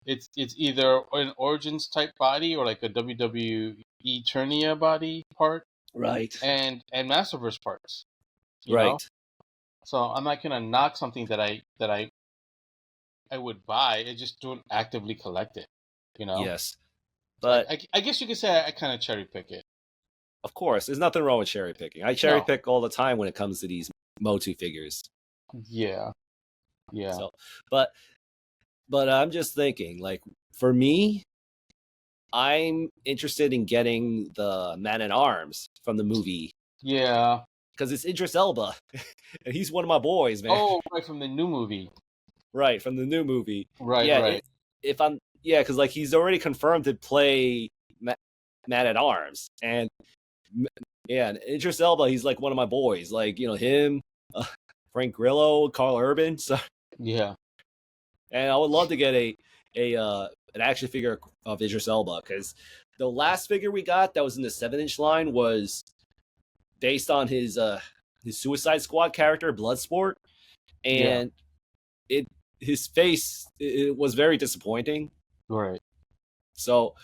It's either an Origins type body or like a WWE Eternia body part, Right. and Masterverse parts. You know, Right. so I'm not gonna knock something that I would buy. I just don't actively collect it. Yes. So But I guess you could say I kind of cherry pick it. of course, there's nothing wrong with cherry picking. I cherry No. pick all the time when it comes to these MotU figures. Yeah. Yeah. So, but I'm just thinking, like, for me, I'm interested in getting the Man at Arms from the movie Yeah. because it's Idris Elba, and he's one of my boys, man. Oh, right, from the new movie. Right, from the new movie. Right. Yeah, Right. if I'm because like he's already confirmed to play Man at Arms, and yeah, and Idris Elba, he's like one of my boys. Like him, Frank Grillo, Carl Urban. So, Yeah. and I would love to get an action figure of Idris Elba because the last figure we got that was in the 7-inch line was based on his Suicide Squad character Bloodsport, Yeah. and his face it was very disappointing. Right. So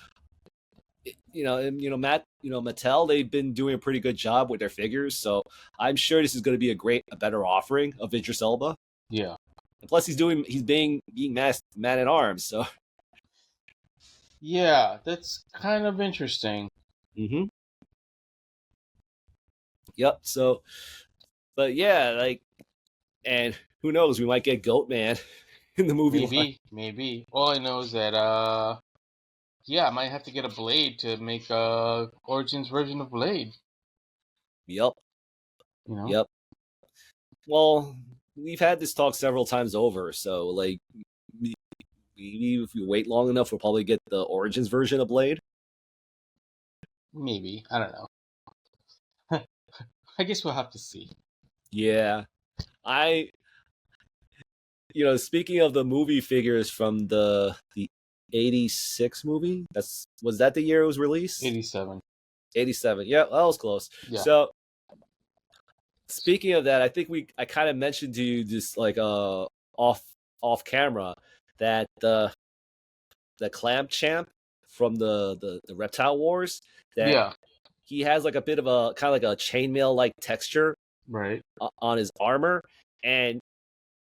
Mattel, they've been doing a pretty good job with their figures, so I'm sure this is going to be a better offering of Idris Elba. Yeah. And plus, he's being man at arms, so. Yeah, that's kind of interesting. Mm-hmm. Yep. So, but yeah, like, and who knows? We might get Goatman in the movie line. Maybe. All I know is that yeah, I might have to get a Blade to make a Origins version of Blade. Yep. You know. Yep. Well, we've had this talk several times over, so like, maybe if we wait long enough, we'll probably get the Origins version of Blade. Maybe. I don't know. I guess we'll have to see. Yeah. Speaking of the movie figures from the 86 movie, was that the year it was released? 87. 87. Yeah, that was close. Yeah. So speaking of that, I think I kind of mentioned to you just like off camera that the Clamp Champ from the Reptile Wars, that he has like a bit of a kind of like a chainmail like texture right on his armor, and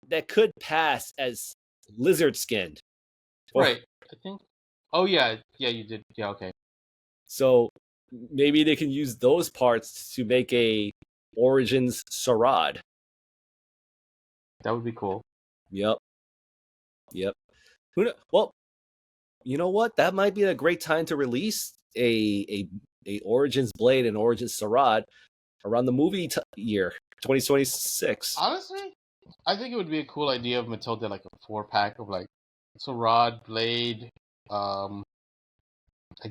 that could pass as lizard skinned. Right. I think. Oh yeah, you did. Yeah, okay. So maybe they can use those parts to make a Origins Sarad. That would be cool. Yep. Well, you know what? That might be a great time to release a Origins Blade and Origins Sarad around the movie year 2026. Honestly, I think it would be a cool idea if Mattel did like a 4-pack of like Sarad, Blade, I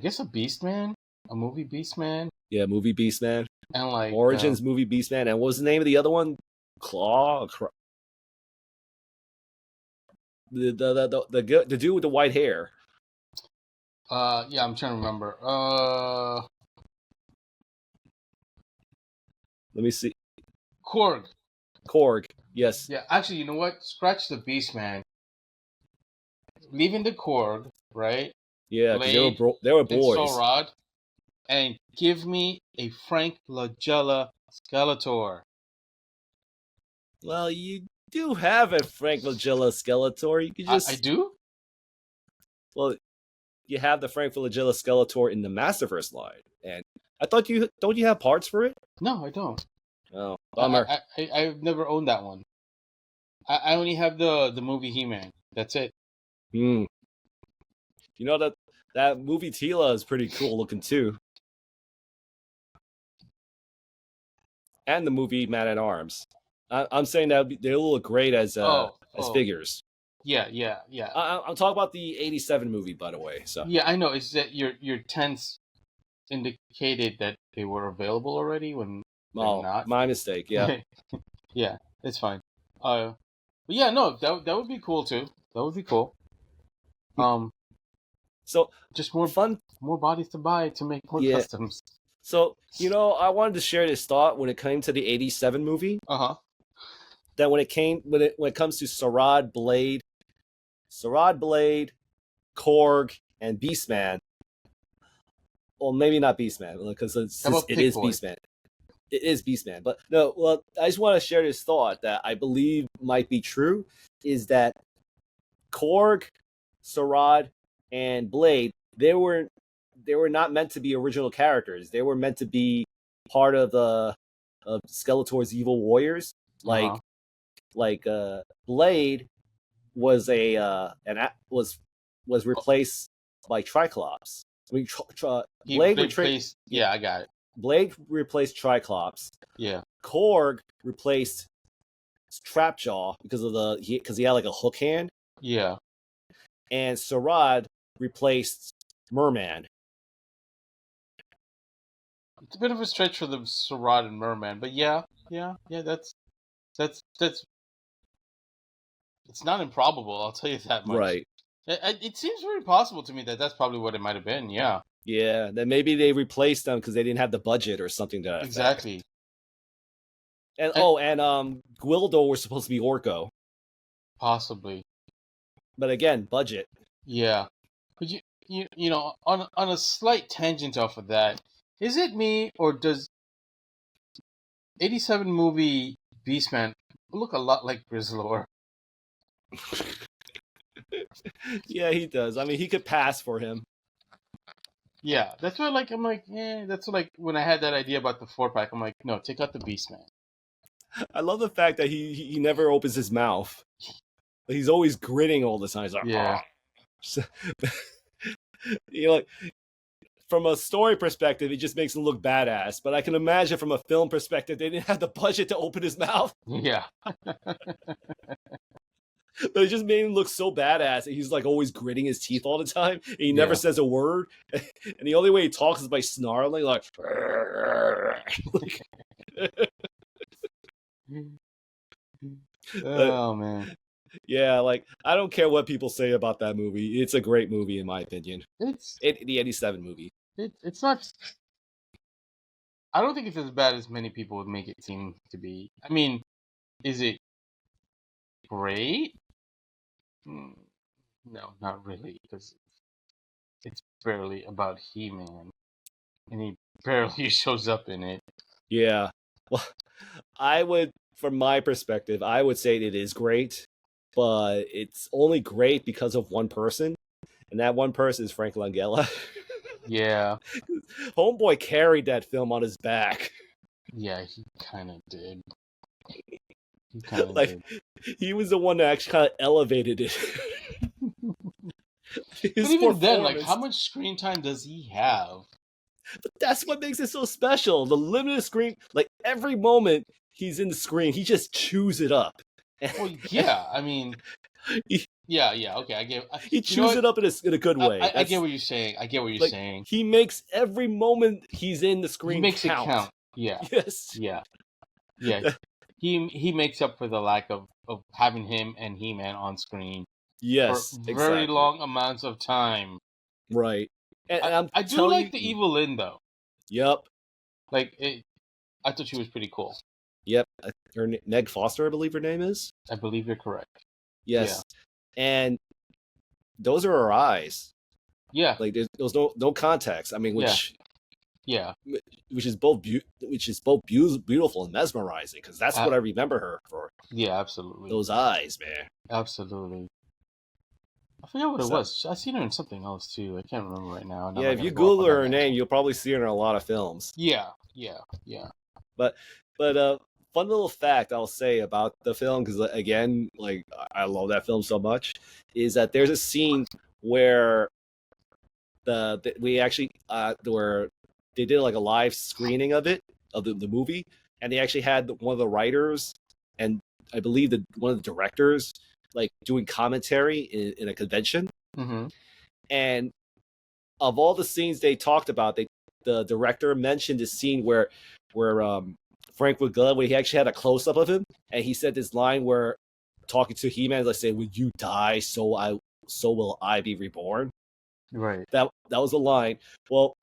guess a Beastman, a movie Beastman. Yeah, movie Beastman. And like Origins movie Beastman. And what was the name of the other one? Claw. The dude with the white hair. Yeah, I'm trying to remember. Let me see. Korg. Yes. Yeah, actually, you know what? Scratch the Beastman. Leaving the Korg, right? Yeah, Blade, they were boys. Sarad. and give me a Frank Langella Skeletor. Well, you do have a Frank Langella Skeletor. You could just I do? Well, you have the Frank Langella Skeletor in the Masterverse line, and I thought you don't you have parts for it? No, I don't. Oh, bummer. I've never owned that one. I only have the movie He-Man. That's it. You know that movie Tila is pretty cool looking too, and the movie Man at Arms. I'm saying that they'll look great as figures. Yeah. I'm talking about the '87 movie, by the way. So yeah, I know. It's that your tents indicated that they were available already when they're not. My mistake. Yeah, yeah, it's fine. But yeah, no, that would be cool too. That would be cool. So just more fun, more bodies to buy to make more customs. So I wanted to share this thought when it came to the '87 movie. That when it comes to Sarad Blade, Korg, and Beastman. Well, maybe not Beastman because it is Beastman. It is Beastman, but no. Well, I just want to share this thought that I believe might be true. Is that Korg, Sarad, and Blade? They were not meant to be original characters. They were meant to be part of Skeletor's evil warriors. Blade was was replaced by Triclops. I mean, Blade replaced. Yeah, I got it. Blade replaced Triclops. Yeah. Korg replaced Trapjaw because he had like a hook hand. Yeah. And Sarad replaced Merman. It's a bit of a stretch for the Sarad and Merman, but yeah, that's it's not improbable. I'll tell you that much. Right. It seems very possible to me that that's probably what it might have been. Yeah. Yeah. Then maybe they replaced them because they didn't have the budget or something to that exactly. Effect. And Gwildor was supposed to be Orko. Possibly. But again, budget. Yeah. But you know, on a slight tangent off of that, is it me or does 87 movie Beastman look a lot like Grizzlor? Yeah, he does. I mean, he could pass for him. Yeah, that's why. I'm like, that's like when I had that idea about the 4-pack. I'm like, no, take out the Beastman. I love the fact that he never opens his mouth. He's always grinning all the time. He's like, yeah. Like from a story perspective, it just makes him look badass. But I can imagine from a film perspective, they didn't have the budget to open his mouth. Yeah. But it just made him look so badass. And he's like always gritting his teeth all the time. And he never says a word. And the only way he talks is by snarling, like. Oh man. Yeah, like I don't care what people say about that movie. It's a great movie in my opinion. It's the '87 movie. It's not. I don't think it's as bad as many people would make it seem to be. I mean, is it great? No, not really, because it's barely about He-Man, and he barely shows up in it. Yeah. Well, from my perspective, I would say it is great, but it's only great because of one person, and that one person is Frank Langella. Yeah. Homeboy carried that film on his back. Yeah, he kind of did. He was the one that actually kind of elevated it. But even then, like, how much screen time does he have? But that's what makes it so special. The limited screen, like every moment he's in the screen, he just chews it up. Well, yeah, I mean, yeah, okay, I get. He chews it up in a good way. I get what you're saying. I get what you're saying. He makes every moment he's in the screen. He makes it count. Yeah. Yes. Yeah. He makes up for the lack of having him and He-Man on screen. Yes, for very long amounts of time. Right. And I do like the evil Lynn though. Yep. I thought she was pretty cool. Yep. Meg Foster, I believe her name is. I believe you're correct. Yes. Yeah. And those are her eyes. Yeah. Like there's no context. I mean, which Yeah. which is both beautiful and mesmerizing, because that's what I remember her for. Yeah, absolutely. Those eyes, man. Absolutely. I forget what it was. I seen her in something else too. I can't remember right now. Yeah, if you Google her name, you'll probably see her in a lot of films. Yeah. But fun little fact I'll say about the film, because again, like, I love that film so much, is that there's a scene where we actually where they did like a live screening of the movie, and they actually had one of the writers and I believe one of the directors like doing commentary in a convention. Mm-hmm. And of all the scenes they talked about, the director mentioned a scene where Frank Wigella, where he actually had a close up of him, and he said this line where talking to He-Man, like saying, "When you die, so will I be reborn." Right. That was a line. Well,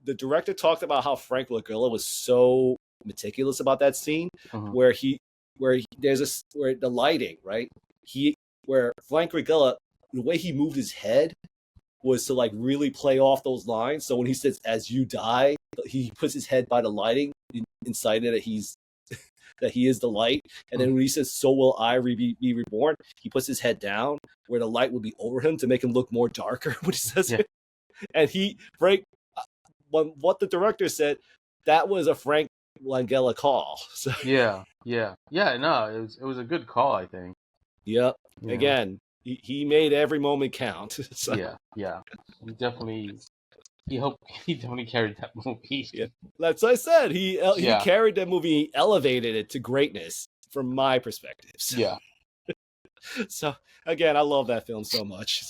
the director talked about how Frank Wigella was so meticulous about that scene, mm-hmm. where the lighting, right? Where Frank Wigella, the way he moved his head was to like really play off those lines. So when he says "as you die," he puts his head by the lighting inside it, that he is the light. And then when he says "so will I be reborn," he puts his head down where the light would be over him to make him look more darker when he says it. And what the director said, that was a Frank Langella call. So yeah. No, it was a good call, I think. Yep. Yeah. Again, he made every moment count. So. Yeah. He definitely carried that movie. Yeah. That's what I said. He carried that movie. He elevated it to greatness from my perspective. So. Yeah. So again, I love that film so much.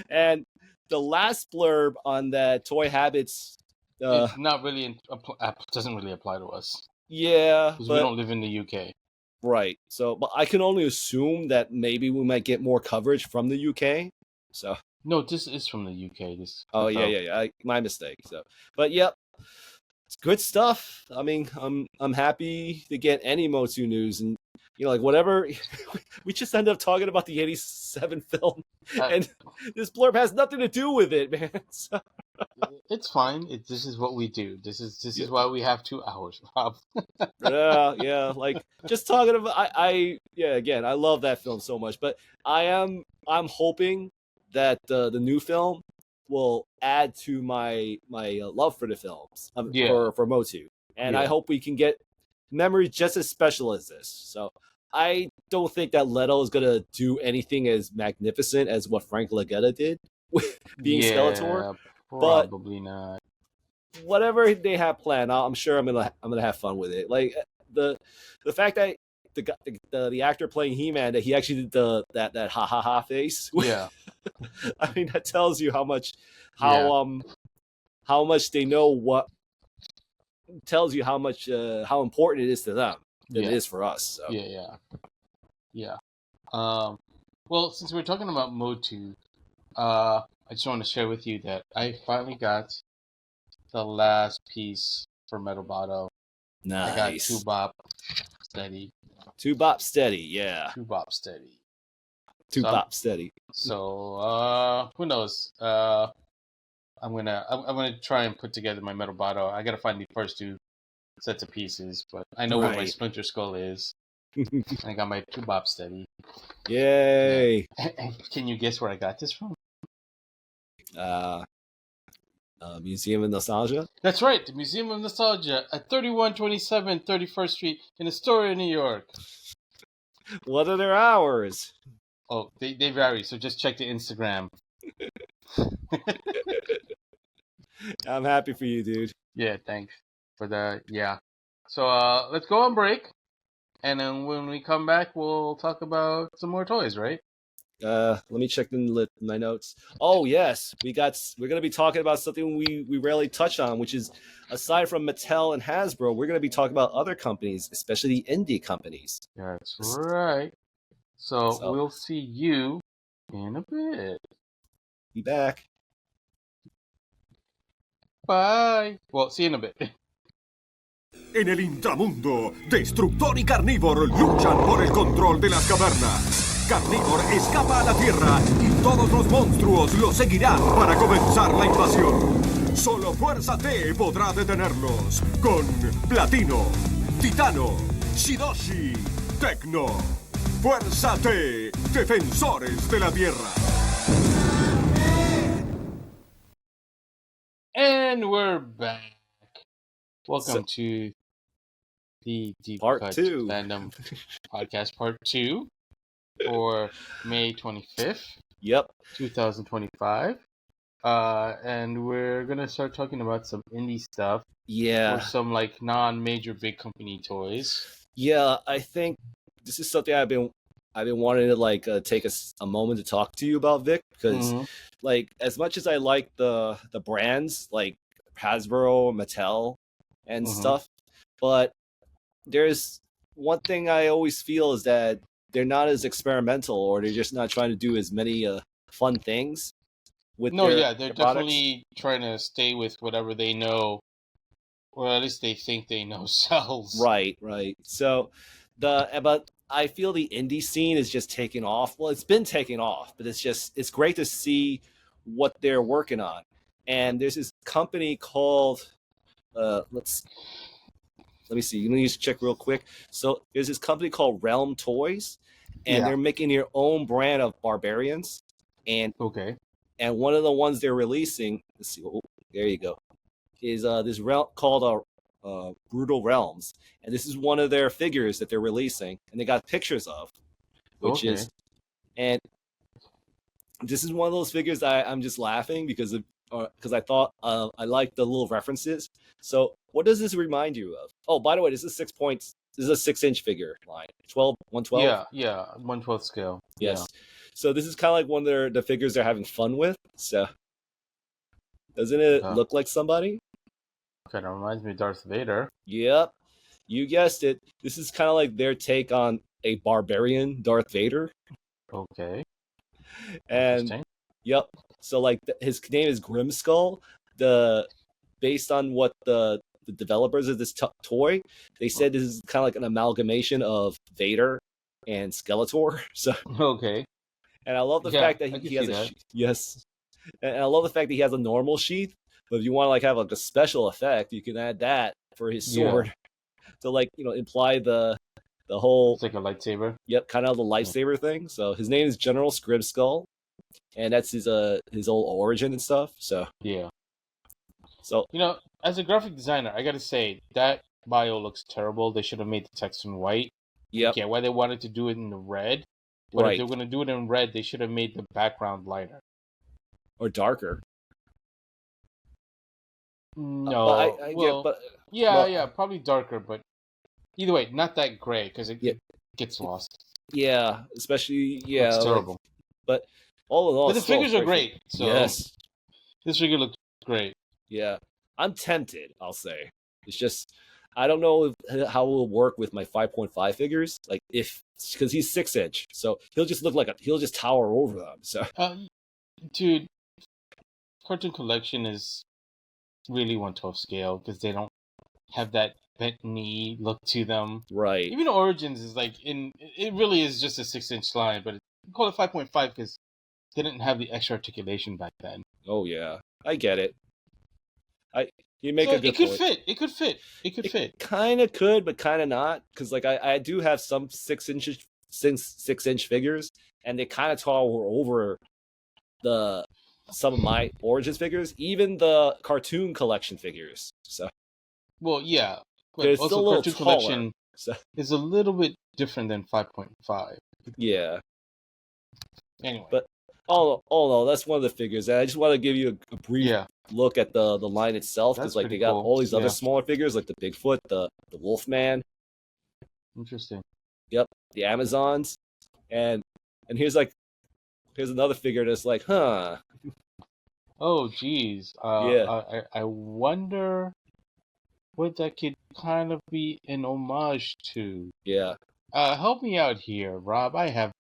And the last blurb on that Toy Habits, it's not really doesn't really apply to us. Yeah, because we don't live in the UK. Right. So, but I can only assume that maybe we might get more coverage from the UK. So. No, this is from the UK. Yeah. My mistake. So, but yep, it's good stuff. I mean, I'm happy to get any MotU news, and like whatever. We just end up talking about the '87 film, and this blurb has nothing to do with it, man. So. It's fine. This is what we do. This is why we have 2 hours, Rob. yeah. Like just talking about. Again, I love that film so much, but I'm hoping that the new film will add to my love for the films for MotU, and I hope we can get memories just as special as this. So I don't think that Leto is gonna do anything as magnificent as what Frank Langella did with being Skeletor, probably not. Whatever they have planned, I'm sure I'm gonna have fun with it. Like the fact that the actor playing He-Man, that he actually did that ha ha ha face. Yeah. I mean, that tells you how much they know what, tells you how much how important it is to them than it is for us. So. Yeah. Well, since we're talking about MotU, I just want to share with you that I finally got the last piece for Metal Botto. Nice. I got 2-Bop Steady. 2-Bop Steady, yeah. 2-Bop Steady. 2-Bop Steady. So who knows? I'm gonna try and put together my Metal Botto. I gotta find the first 2 sets of pieces, but I know where my Splinter Skull is. I got my 2-Bop Steady. Yay! And can you guess where I got this from? Museum of Nostalgia? That's right, the Museum of Nostalgia at 3127 31st Street in Astoria, New York. What are their hours? Oh, they vary, so just check the Instagram. I'm happy for you, dude. Yeah, thanks for the So let's go on break, and then when we come back, we'll talk about some more toys, right? Let me check my notes. Oh yes, we're gonna be talking about something we rarely touch on, which is, aside from Mattel and Hasbro, we're gonna be talking about other companies, especially the indie companies. That's right. So we'll see you in a bit. Be back. Bye. Well, see you in a bit. En el inframundo, Destructor y Carnívor luchan por el control de las cavernas. Carnívor escapa a la Tierra y Todos los monstruos lo seguirán para comenzar la invasión. Solo Fuerza-T podrá detenerlos. Con Platino, Titano, Shidoshi, Tecno. Fuerza-T, defensores de la Tierra. And we're back. Welcome to the Deep Part Cut 2 Fandom Podcast Part 2 for May 25th, Yep. 2025. And we're going to start talking about some indie stuff Yeah. or some like non-major big company toys. Yeah, I think this is something I've been wanting to like take a moment to talk to you about, Vic, because like as much as I like the brands like Hasbro, Mattel, and stuff, but there's one thing I always feel is that they're not as experimental, or they're just not trying to do as many fun things with they're their definitely trying to stay with whatever they know, or at least they think they know sells. Right. So but I feel the indie scene is just taking off. Well, it's been taking off, but it's great to see what they're working on. And there's this company called let me see. Let me just check real quick. So there's this company called Realm Toys, and they're making their own brand of barbarians. And and one of the ones they're releasing, let's see. Oh, there you go. Is this realm called Brutal Realms, and this is one of their figures that they're releasing, and they got pictures of, which is, and this is one of those figures I'm just laughing because I thought I liked the little references. So what does this remind you of? Oh, by the way, this is 6 points. This is a 6-inch figure line, 112. Yeah, 1/12 scale. Yes. Yeah. So this is kind of like one of the figures they're having fun with. So doesn't it look like somebody? Kind of reminds me of Darth Vader. Yep, you guessed it. This is kind of like their take on a barbarian Darth Vader. Okay. And yep. So like his name is Grimskull. Based on what the developers of this toy, they said this is kind of like an amalgamation of Vader and Skeletor. So and I love the fact that he has a yes, and I love the fact that he has a normal sheath. But if you want to like have like a special effect, you can add that for his sword to like imply the whole. It's like a lightsaber. Yep, kind of the lightsaber thing. So his name is General Grimskull, and that's his old origin and stuff. So yeah. So as a graphic designer, I gotta say that bio looks terrible. They should have made the text in white. Yeah. Yeah, why they wanted to do it in the red. But if they were gonna do it in red, they should have made the background lighter or darker. No, probably darker, but either way, not that gray because it gets lost. Yeah, especially it's terrible. But all in all, but the figures are great. So yes, this figure looks great. Yeah, I'm tempted. I'll say it's just I don't know how it will work with my 5.5 figures. Like because he's 6-inch, so he'll just look like he'll just tower over them. So, dude, Cartoon Collection is really 1/12 scale because they don't have that bent knee look to them. Right. Even Origins is like it really is just a 6-inch line, but we call it 5.5 because they didn't have the extra articulation back then. Oh yeah, I get it. You make a good point. It could fit. It kind of could, but kind of not, because like I do have some 6-inch figures, and they kind of tower over some of my Origins figures, even the Cartoon Collection figures. So, well, yeah, but it's also still a little Cartoon taller, Collection so. is a little bit different than 5.5. Yeah. Anyway, but no, that's one of the figures. And I just want to give you a brief look at the line itself, because like they got all these other smaller figures, like the Bigfoot, the Wolfman. Interesting. Yep, the Amazons, and here's another figure that's like, huh. Oh, geez. I wonder what that could kind of be an homage to. Yeah. Help me out here, Rob. I have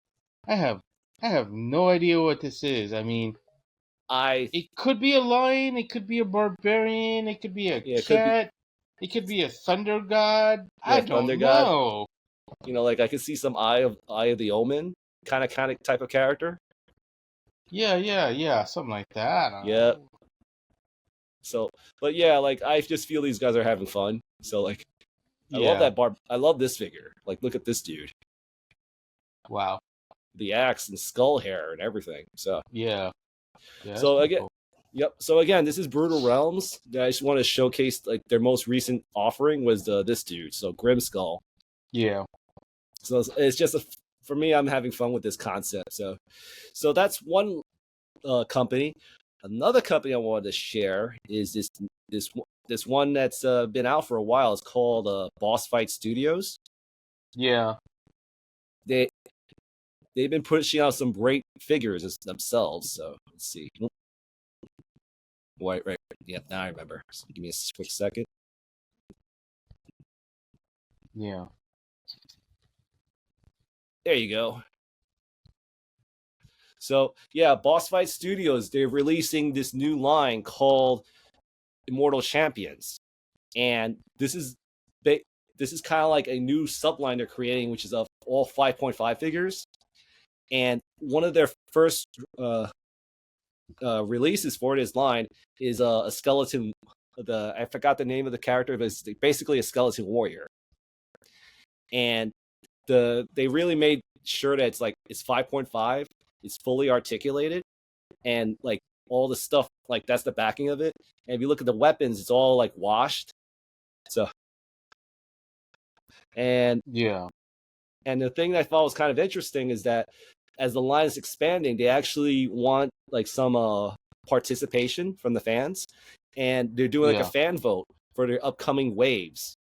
no idea what this is. I mean, it could be a lion, it could be a barbarian, it could be a cat, it could be a thunder god. I don't know. Like I could see some Eye of the Omen kind of type of character. Yeah, something like that. I don't Yeah. know. So, but yeah, like I just feel these guys are having fun. So like, I love Yeah. that I love this figure. Like, look at this dude, Wow. the axe and skull hair and everything. So Yeah. Yeah. That's so pretty again, cool. yep. So again, this is Brutal Realms. I just want to showcase like their most recent offering was this dude. So Grimskull. Yeah. So it's just for me, I'm having fun with this concept. So that's one company. Another company I wanted to share is this one that's been out for a while. It's called Boss Fight Studios. Yeah. They've been pushing out some great figures themselves. So let's see. Right. Yeah, now I remember. So give me a quick second. Yeah. There you go. So yeah, Boss Fight Studios, they're releasing this new line called Immortal Champions, and this is kind of like a new subline they're creating, which is of all 5.5 figures. And one of their first releases for this line is a skeleton. I forgot the name of the character, but it's basically a skeleton warrior. And they really made sure that it's 5.5. It's fully articulated, and like all the stuff, like that's the backing of it. And if you look at the weapons, it's all like washed. So, and Yeah. And the thing that I thought was kind of interesting is that as the line is expanding, they actually want like some participation from the fans, and they're doing like a fan vote for their upcoming waves.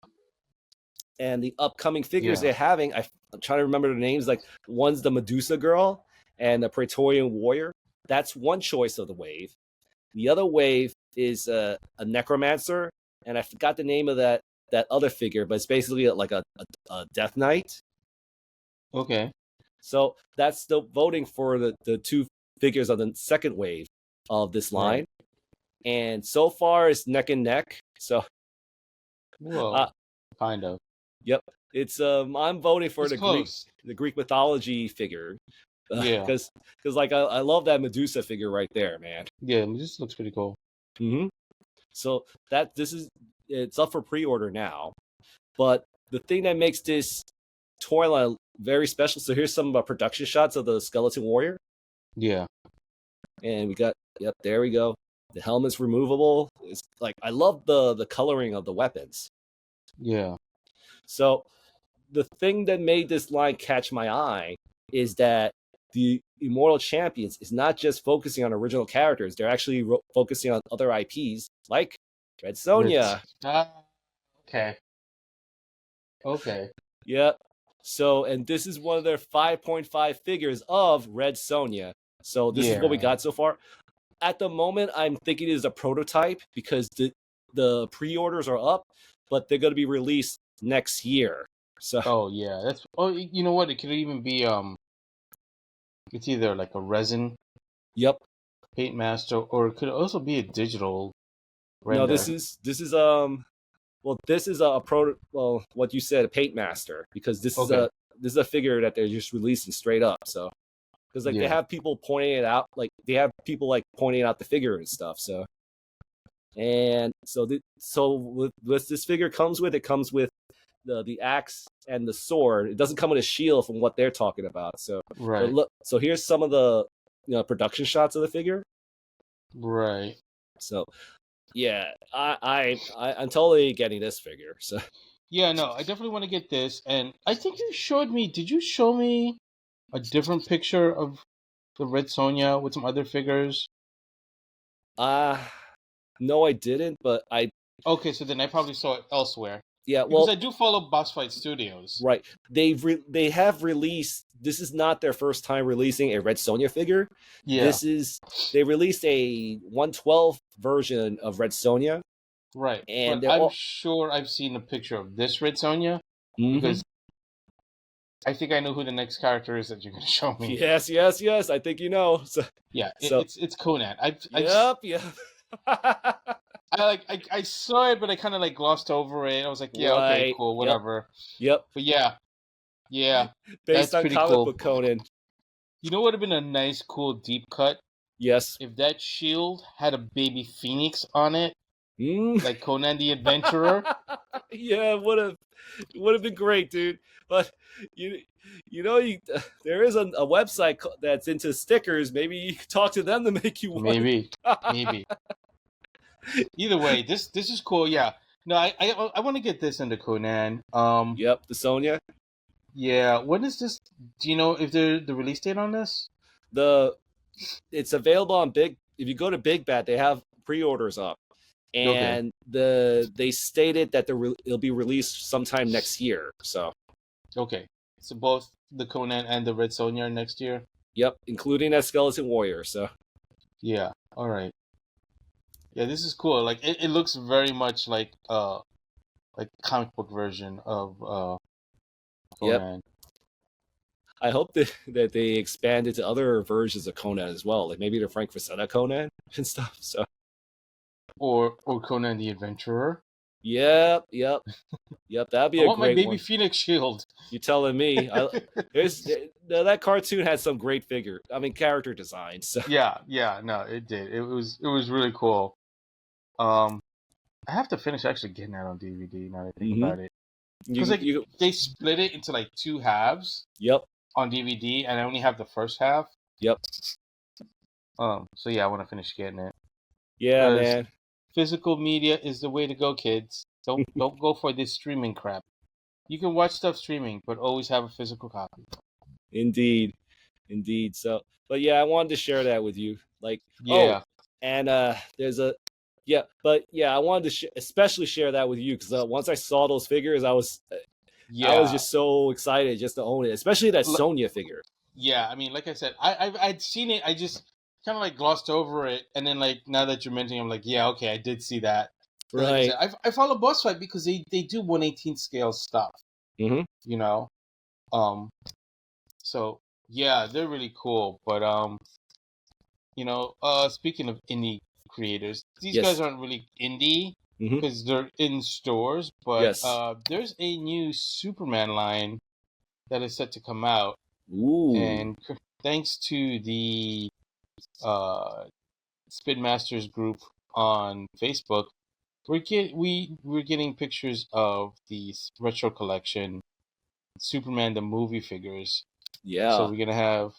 And the upcoming figures they're having, I'm trying to remember the names. Like one's the Medusa girl and the Praetorian warrior. That's one choice of the wave. The other wave is a necromancer, and I forgot the name of that other figure, but it's basically like a death knight. Okay. So that's the voting for the two figures on the second wave of this line. Right. And so far it's neck and neck. So kind of. Yep. It's I'm voting for the Greek mythology figure. Because like I love that Medusa figure right there, man. Yeah, Medusa looks pretty cool. Mm-hmm. So it's up for pre-order now. But the thing that makes this toy line very special. So here's some production shots of the skeleton warrior. Yeah. And we got there we go. The helmet's removable. It's like I love the coloring of the weapons. Yeah. So the thing that made this line catch my eye is that the Immortal Champions is not just focusing on original characters. They're actually focusing on other IPs like Red Sonja. Okay. Yep. So, and this is one of their 5.5 figures of Red Sonja. So this is what we got so far. At the moment, I'm thinking it is a prototype because the pre-orders are up, but they're going to be released next year. So. You know what? It could even be it's either like a resin. Yep. Paint master, or it could also be a digital render. No, this is what you said, a paint master, because this is a figure that they're just releasing straight up. So, because like they have people pointing it out, like they have people like pointing out the figure and stuff. So, and so with this figure comes with the axe and the sword. It doesn't come with a shield from what they're talking about. So, right. So here's some of the production shots of the figure. Right. So. Yeah, I'm totally getting this figure. So yeah, no, I definitely want to get this. And I think you showed me. Did you show me a different picture of the Red Sonja with some other figures? No, I didn't. But Okay, so then I probably saw it elsewhere. Yeah, because I do follow Boss Fight Studios. Right. They have released. This is not their first time releasing a Red Sonja figure. Yeah. They released a 1/12 version of Red Sonja. Right. And I'm sure I've seen a picture of this Red Sonja because I think I know who the next character is that you're going to show me. Yes. I think you know. So, it's Conan. Yep. I saw it, but I kind of like glossed over it. I was like, okay, cool, whatever. Yep. But yeah. Based on comic book Conan. You know what would have been a nice, cool deep cut? Yes. if that shield had a baby phoenix on it, Mm. like Conan the Adventurer. Yeah, would have been great, dude. But you there is a website that's into stickers. Maybe you could talk to them to make you one. Maybe. Either way, this is cool. Yeah. No, I want to get this into Conan. Yep, the Sonja. Yeah. When is this? Do you know if the release date on this? It's available on Big. If you go to Big Bat, they have pre-orders up, and they stated that it'll be released sometime next year. So okay, so both the Conan and the Red Sonja are next year. Yep, including that Skeleton Warrior. So yeah, all right. Yeah, this is cool. Like it looks very much like comic book version of Conan. Yep. I hope that they expand it to other versions of Conan as well, like maybe the Frank Frazetta Conan and stuff. So, or Conan the Adventurer. Yep. That'd be I a want great my baby one. Phoenix shield. You telling me? That cartoon had some great character designs. So. Yeah, no, it did. It was really cool. I have to finish actually getting that on DVD now that I think about it. Because they split it into like two halves. Yep. On DVD, and I only have the first half. Yep. So yeah, I want to finish getting it. Yeah, man. Physical media is the way to go, kids. Don't go for this streaming crap. You can watch stuff streaming, but always have a physical copy. Indeed. So, but yeah, I wanted to share that with you. Like, yeah. And there's a I wanted to especially share that with you because once I saw those figures, I was just so excited just to own it, especially that Sonja figure. Yeah, I mean, like I said, I'd seen it. I just kind of like glossed over it, and then like now that you're mentioning, I'm like, yeah, okay, I did see that. Right. Like I follow Boss Fight because they do 1/18 scale stuff. Mm-hmm. You know, so yeah, they're really cool. But speaking of indie creators, these guys aren't really indie. Because they're in stores, but there's a new Superman line that is set to come out. Ooh. And thanks to the Spin Masters group on Facebook, we're getting pictures of the retro collection, Superman the movie figures. Yeah. So we're gonna have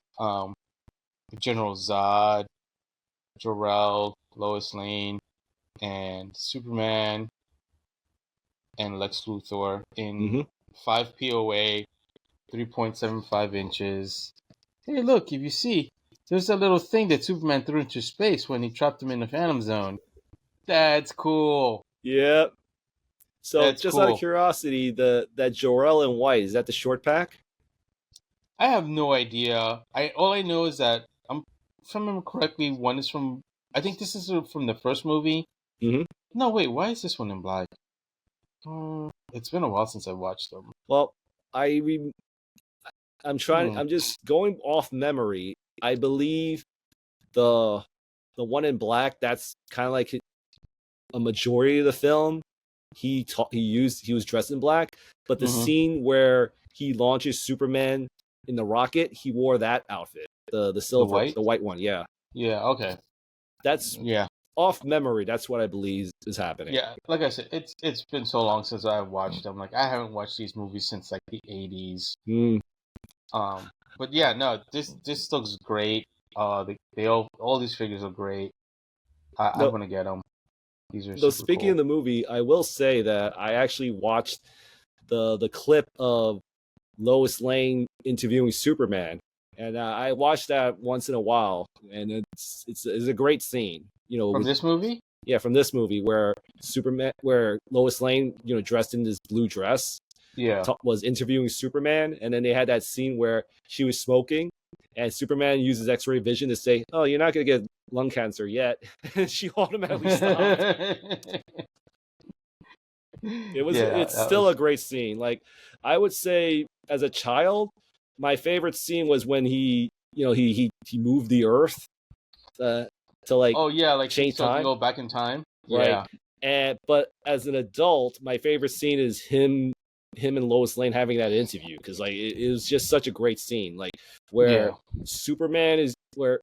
General Zod, Jor-El, Lois Lane, and Superman and Lex Luthor in 5 POA, 3.75 inches. Hey, look, if you see, there's that little thing that Superman threw into space when he trapped him in the Phantom Zone. That's cool. Yep. So, that's just cool. Out of curiosity, that Jor-El in white, is that the short pack? I have no idea. All I know is that, if I remember correctly, one is from, I think this is from the first movie. Mm-hmm. No, wait, why is this one in black? It's been a while since I watched them. Well, I'm just going off memory. I believe the one in black, that's kind of like a majority of the film. He was dressed in black, but the scene where he launches Superman in the rocket, he wore that outfit, the silver, the white one. Yeah. Yeah. Okay. That's off memory. That's what I believe is happening. Yeah, like I said, it's been so long since I've watched them. Like I haven't watched these movies since like the 80s. But yeah, no, this looks great. They all these figures are great. I want to get them. These are. So speaking cool. of the movie, I will say that I actually watched the clip of Lois Lane interviewing Superman, and I watch that once in a while, and it's a great scene. From this movie? Yeah, from this movie where Lois Lane, dressed in this blue dress, was interviewing Superman, and then they had that scene where she was smoking, and Superman uses X-ray vision to say, "Oh, you're not gonna get lung cancer yet," and she automatically stopped. It's still a great scene. Like I would say, as a child, my favorite scene was when he moved the Earth to like change time, go back in time, right? But as an adult, my favorite scene is him and Lois Lane having that interview because like it was just such a great scene. Like where Superman is where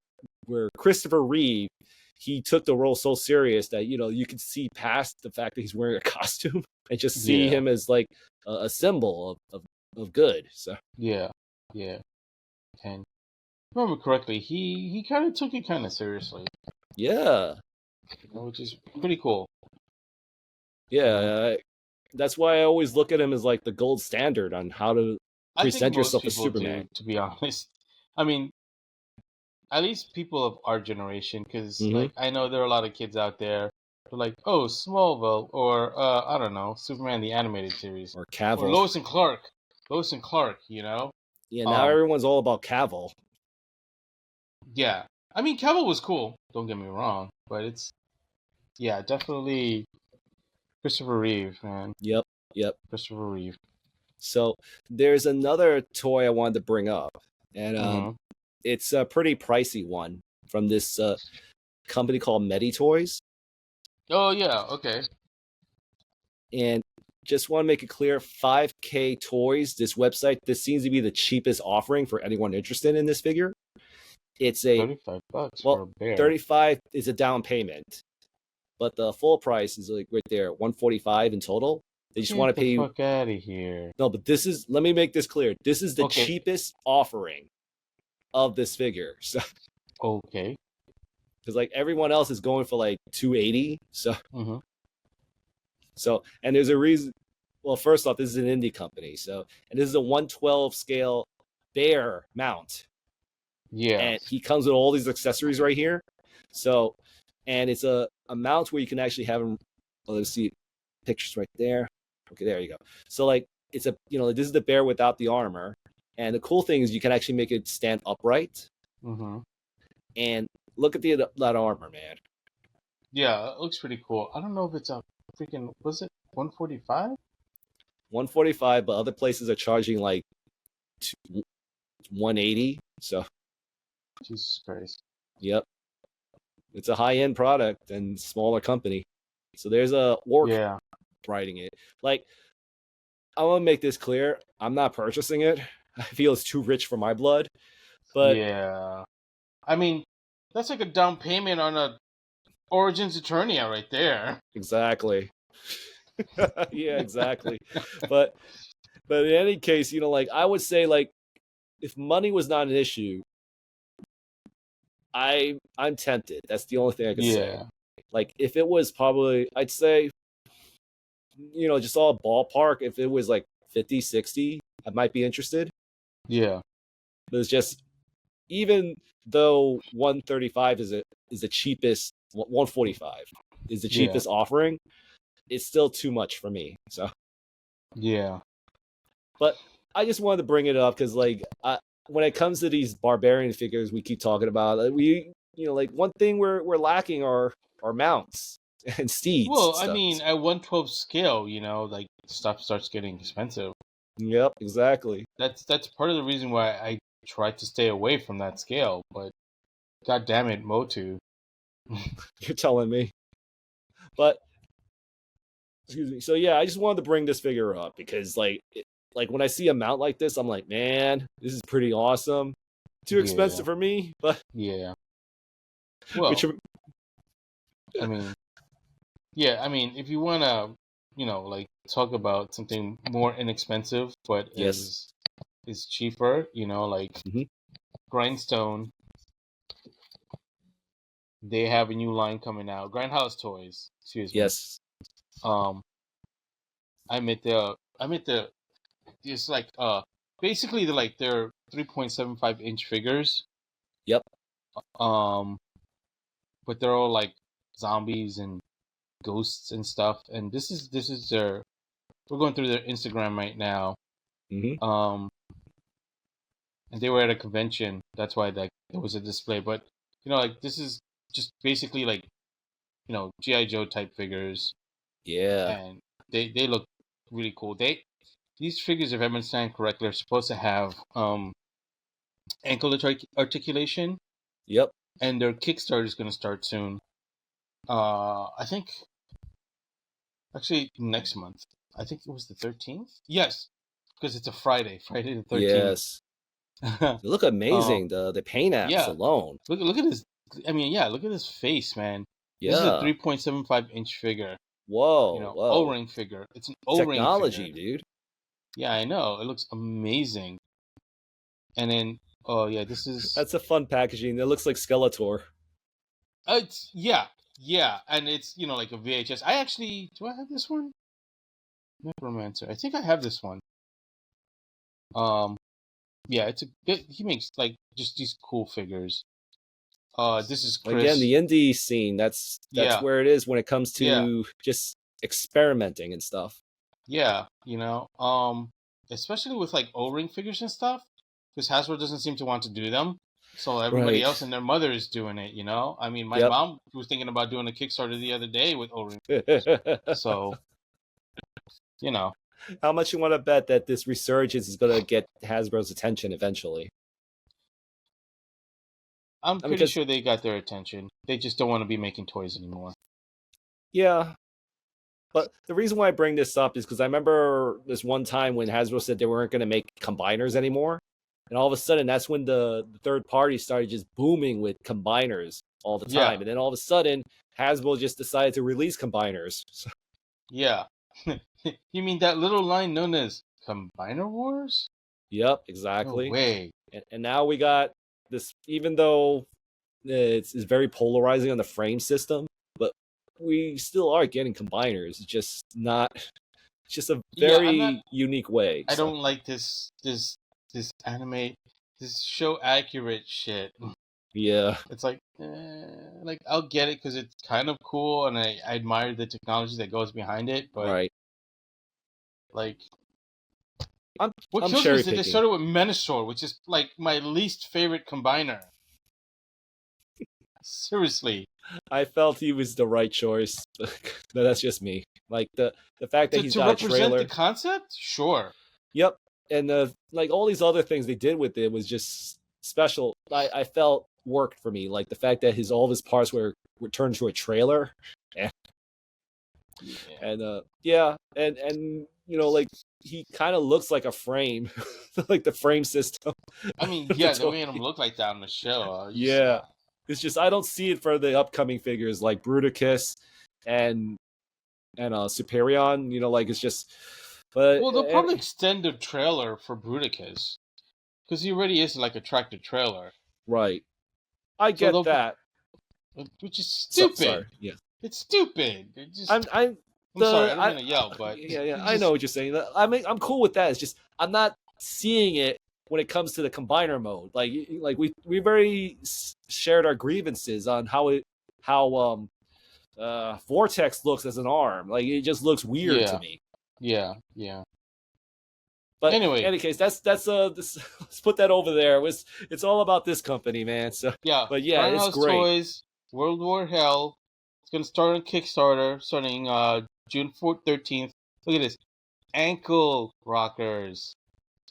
where Christopher Reeve, he took the role so serious that you could see past the fact that he's wearing a costume and just see him as like a symbol of good. So yeah. And if I remember correctly, he kind of took it kind of seriously. Yeah, which is pretty cool. Yeah, that's why I always look at him as like the gold standard on how to present yourself as Superman. To be honest, I mean, at least people of our generation, because like I know there are a lot of kids out there who are like, oh, Smallville, or I don't know, Superman the animated series, or Cavill, or Lois and Clark. Yeah, now everyone's all about Cavill. Yeah, I mean, Cavill was cool. Don't get me wrong, but it's definitely Christopher Reeve, man. Yep. Christopher Reeve. So there's another toy I wanted to bring up, and it's a pretty pricey one from this company called Mety Toys. Oh yeah, okay. And just want to make it clear, 5K Toys, this website, this seems to be the cheapest offering for anyone interested in this figure. It's a $35 for a bear. 35 is a down payment, but the full price is like right there, 145 in total. They just want to pay you. Get the fuck out of here. No, but let me make this clear. This is the cheapest offering of this figure. So okay. Because like everyone else is going for like 280. So So, and there's a reason. Well, first off, this is an indie company. So, and this is a 112 scale bear mount. Yeah. And he comes with all these accessories right here. So, and it's a mount where you can actually have him. Well, let's see pictures right there. Okay, there you go. So like it's a, this is the bear without the armor. And the cool thing is you can actually make it stand upright. And look at that armor, man. Yeah, it looks pretty cool. I don't know if it's a freaking, was it 145? 145, but other places are charging like 180. So Jesus Christ. Yep. It's a high-end product and smaller company. So there's a orc writing it. Like, I want to make this clear. I'm not purchasing it. I feel it's too rich for my blood. But yeah. I mean, that's like a down payment on a Origins Eternia right there. Exactly. Yeah, exactly. But in any case, like I would say, like if money was not an issue, I'm tempted. That's the only thing I can say. Like if it was probably, I'd say, just all ballpark, if it was like 50, 60, I might be interested. Yeah. But it's just, even though 135 is the cheapest, 145 is the cheapest offering, it's still too much for me. So yeah. But I just wanted to bring it up because, like, when it comes to these barbarian figures we keep talking about, we, like one thing we're lacking are mounts and steeds. Well, I mean, at 112 scale, like stuff starts getting expensive. Yep, exactly. That's part of the reason why I try to stay away from that scale. But God damn it, MotU. You're telling me. But excuse me. So yeah, I just wanted to bring this figure up because, like when I see a mount like this, I'm like, man, this is pretty awesome. Too expensive for me, but yeah. Well, I mean, if you want to, like talk about something more inexpensive but is cheaper, like Grindstone. They have a new line coming out. Grindhouse Toys. Excuse me. Yes. I'm at the. It's like basically they're 3.75 inch figures. Yep. But they're all like zombies and ghosts and stuff. And this is their. We're going through their Instagram right now. And they were at a convention. That's why there was a display. But like this is just basically like, G.I. Joe type figures. Yeah. And they look really cool. These figures, if I understand correctly, are supposed to have ankle articulation. Yep. And their Kickstarter is going to start soon. I think actually next month. I think it was the 13th. Yes, because it's a Friday the 13th. Yes. They look amazing. The paint apps alone. Look at his I mean, yeah, look at this face, man. Yeah. This is a 3.75-inch figure. Whoa. Whoa. O-ring figure. It's an O-ring technology, figure. dude. Yeah, I know. It looks amazing. And then, oh yeah, this is. That's a fun packaging. It looks like Skeletor. It's yeah, and it's like a VHS. Do I have this one? Necromancer. I think I have this one. Yeah, he makes like just these cool figures. This is Chris. Again, the indie scene. That's where it is when it comes to just experimenting and stuff. Yeah, especially with like O-ring figures and stuff, because Hasbro doesn't seem to want to do them. So everybody else and their mother is doing it, I mean, my mom was thinking about doing a Kickstarter the other day with O-ring figures. So, How much you want to bet that this resurgence is going to get Hasbro's attention eventually? I'm pretty sure they got their attention. They just don't want to be making toys anymore. Yeah. But the reason why I bring this up is because I remember this one time when Hasbro said they weren't going to make combiners anymore. And all of a sudden, that's when the third party started just booming with combiners all the time. Yeah. And then all of a sudden, Hasbro just decided to release combiners. Yeah. You mean that little line known as Combiner Wars? Yep, exactly. No way. And now we got this, even though it's very polarizing on the frame system, but we still are getting combiners. It's just not. It's just a very unique way. I don't like this anime, this show accurate shit. Yeah. It's like I'll get it because it's kind of cool and I admire the technology that goes behind it, but right. Like, what kills me is that they started with Menasor, which is like my least favorite combiner. Seriously. I felt he was the right choice. No, that's just me. Like the fact that he's got a trailer. To represent the concept? Sure. Yep. And like all these other things they did with it was just special. I felt worked for me. Like the fact that all of his parts were turned to a trailer. And like he kind of looks like a frame, like the frame system. I mean, yeah, they made him look like that on the show. It's just I don't see it for the upcoming figures like Bruticus and Superion. Like it's just. But they'll probably extend the trailer for Bruticus because he already is like a tractor trailer. Right. I get that. Which is stupid. Sorry. Yeah. It's stupid. I'm sorry, I'm gonna yell, but I know what you're saying. I'm cool with that. It's just I'm not seeing it when it comes to the combiner mode. Like we very shared our grievances on how Vortex looks as an arm. Like it just looks weird to me. Yeah. But anyway, in any case, that's let's put that over there. It's all about this company, man. So but yeah, it's great. Toys, World War Hell. It's gonna start on Kickstarter starting June 13th. Look at this, ankle rockers.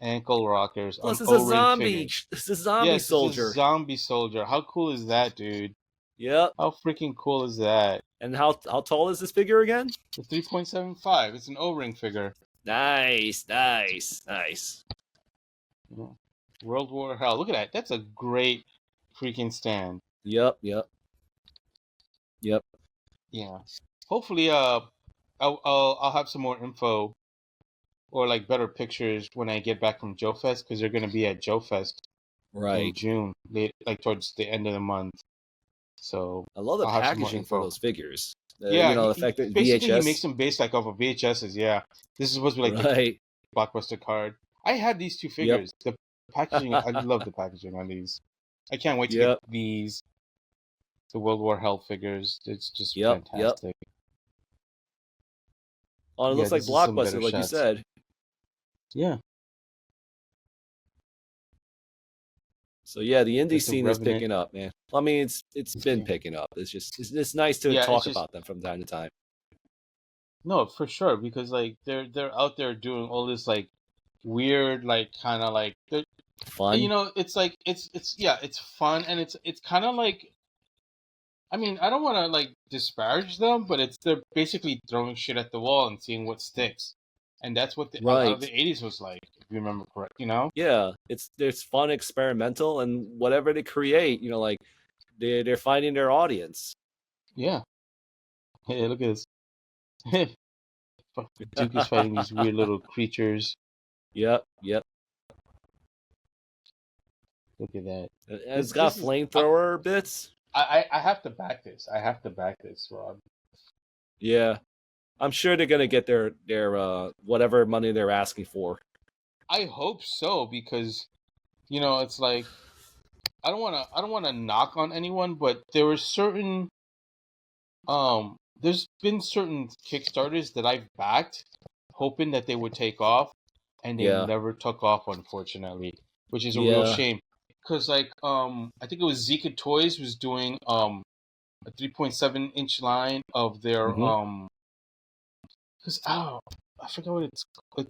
Plus, it's a zombie. It's a zombie soldier. It's a zombie soldier. How cool is that, dude? Yep. How freaking cool is that? And how tall is this figure again? It's 3.75. It's an O-ring figure. Nice. World War Hell. Look at that. That's a great freaking stand. Yep. Yeah. Hopefully, I'll have some more info or like better pictures when I get back from Joe Fest because they're gonna be at Joe Fest in June, like towards the end of the month. So I love the packaging for those figures. The fact that basically VHS... he makes them based like off of VHSs. Yeah, this is supposed to be like the Blockbuster card. I had these two figures. Yep. The packaging, I love the packaging on these. I can't wait to get these. The World War Hell figures. It's just fantastic. Oh, it looks like Blockbuster, like you said. Yeah. So yeah, the indie scene is picking up, man. I mean, it's been picking up. It's nice to talk about them from time to time. No, for sure, because like they're out there doing all this like weird, like kind of like fun. It's like it's fun and it's kind of like. I mean, I don't want to like disparage them, but they're basically throwing shit at the wall and seeing what sticks, and that's what a lot of the '80s was like, if you remember correct. Yeah, it's fun, experimental, and whatever they create, like they're finding their audience. Yeah. Hey, look at this. Duke is fighting these weird little creatures. Yep. Look at that. It's got flamethrower bits. I have to back this. I have to back this, Rob. Yeah, I'm sure they're gonna get their whatever money they're asking for. I hope so, because it's like I don't want to knock on anyone, but there were certain there's been certain Kickstarters that I've backed hoping that they would take off, and they never took off, unfortunately, which is a real shame. Because I think it was Zika Toys was doing a 3.7-inch line of their because I forgot what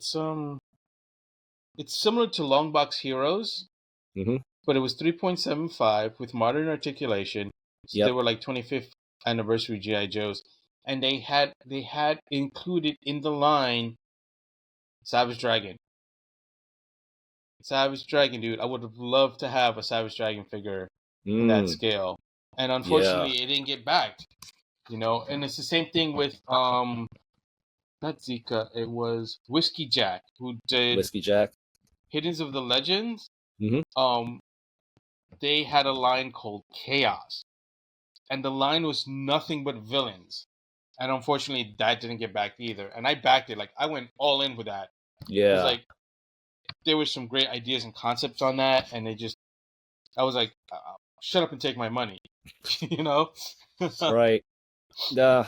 it's similar to Longbox Heroes, but it was 3.75 with modern articulation. So they were like 25th anniversary GI Joes, and they had included in the line Savage Dragon. Savage Dragon, dude. I would have loved to have a Savage Dragon figure in that scale. And unfortunately, it didn't get backed. And it's the same thing with, not Zika, it was Whiskey Jack, who did Whiskey Jack. Hiddens of the Legends. They had a line called Chaos. And the line was nothing but villains. And unfortunately, that didn't get backed either. And I backed it. Like, I went all in with that. Yeah. It was like, there were some great ideas and concepts on that, and I was like, shut up and take my money, Right. I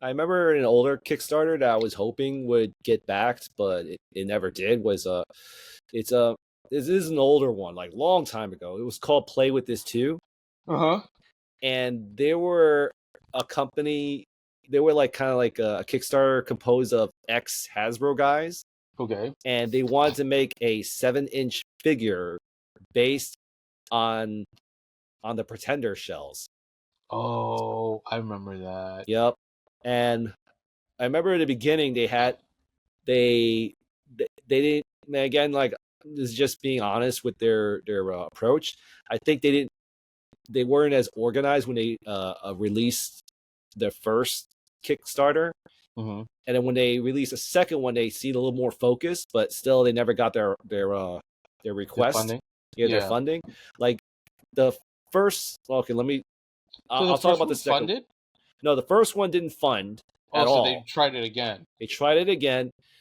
remember an older Kickstarter that I was hoping would get backed, but it never did. This is an older one, like long time ago. It was called Play With This Too. And they were a company. They were like kind of like a Kickstarter composed of ex Hasbro guys. Okay. And they wanted to make a 7-inch figure based on the Pretender shells. Oh, I remember that. Yep. And I remember in the beginning they didn't, again, like, this is just being honest with their approach. I think they weren't as organized when they released their first Kickstarter. And then when they released a second one, they seemed a little more focused, but still they never got their request. Their funding. Their funding. Like the first. Okay, I'll talk about the second. Funded? No, the first one didn't fund at all. So they tried it again.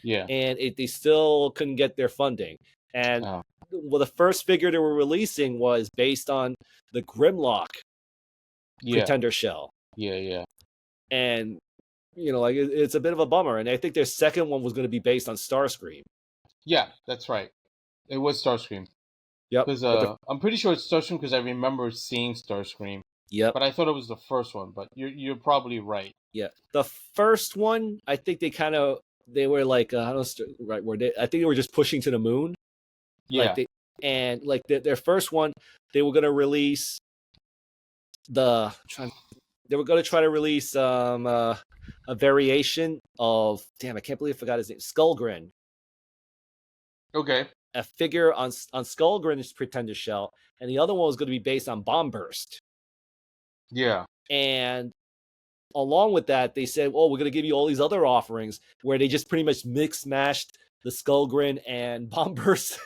Yeah. And they still couldn't get their funding. And the first figure they were releasing was based on the Grimlock Pretender shell. Yeah. And like, it's a bit of a bummer. And I think their second one was going to be based on Starscream. Yeah, that's right. It was Starscream. Yep. Because I'm pretty sure it's Starscream because I remember seeing Starscream. Yep. But I thought it was the first one. But you're probably right. Yeah. The first one, I think they were like, I think they were just pushing to the moon. Yeah. Like their first one, they were going to release they were going to try to release a variation of, damn, I can't believe I forgot his name, Skullgrin. Okay. A figure on Skullgrin's Pretender shell, and the other one was going to be based on Bombburst. Yeah. And along with that, they said, we're going to give you all these other offerings where they just pretty much mix-mashed the Skullgrin and Bombburst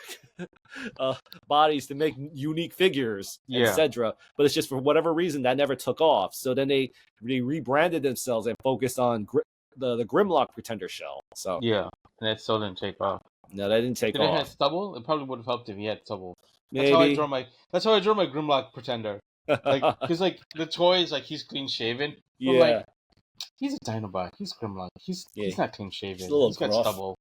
bodies to make unique figures, etc. But it's just, for whatever reason, that never took off. So then they rebranded themselves and focused on the Grimlock Pretender shell. So yeah, and that still didn't take off. No, that didn't take off. Did it have stubble? It probably would have helped if he had stubble. Maybe. That's how I draw my Grimlock Pretender. Because the toy is like, he's clean shaven. Yeah. Like, he's a Dinobot. He's Grimlock. He's not clean shaven. He's got stubble.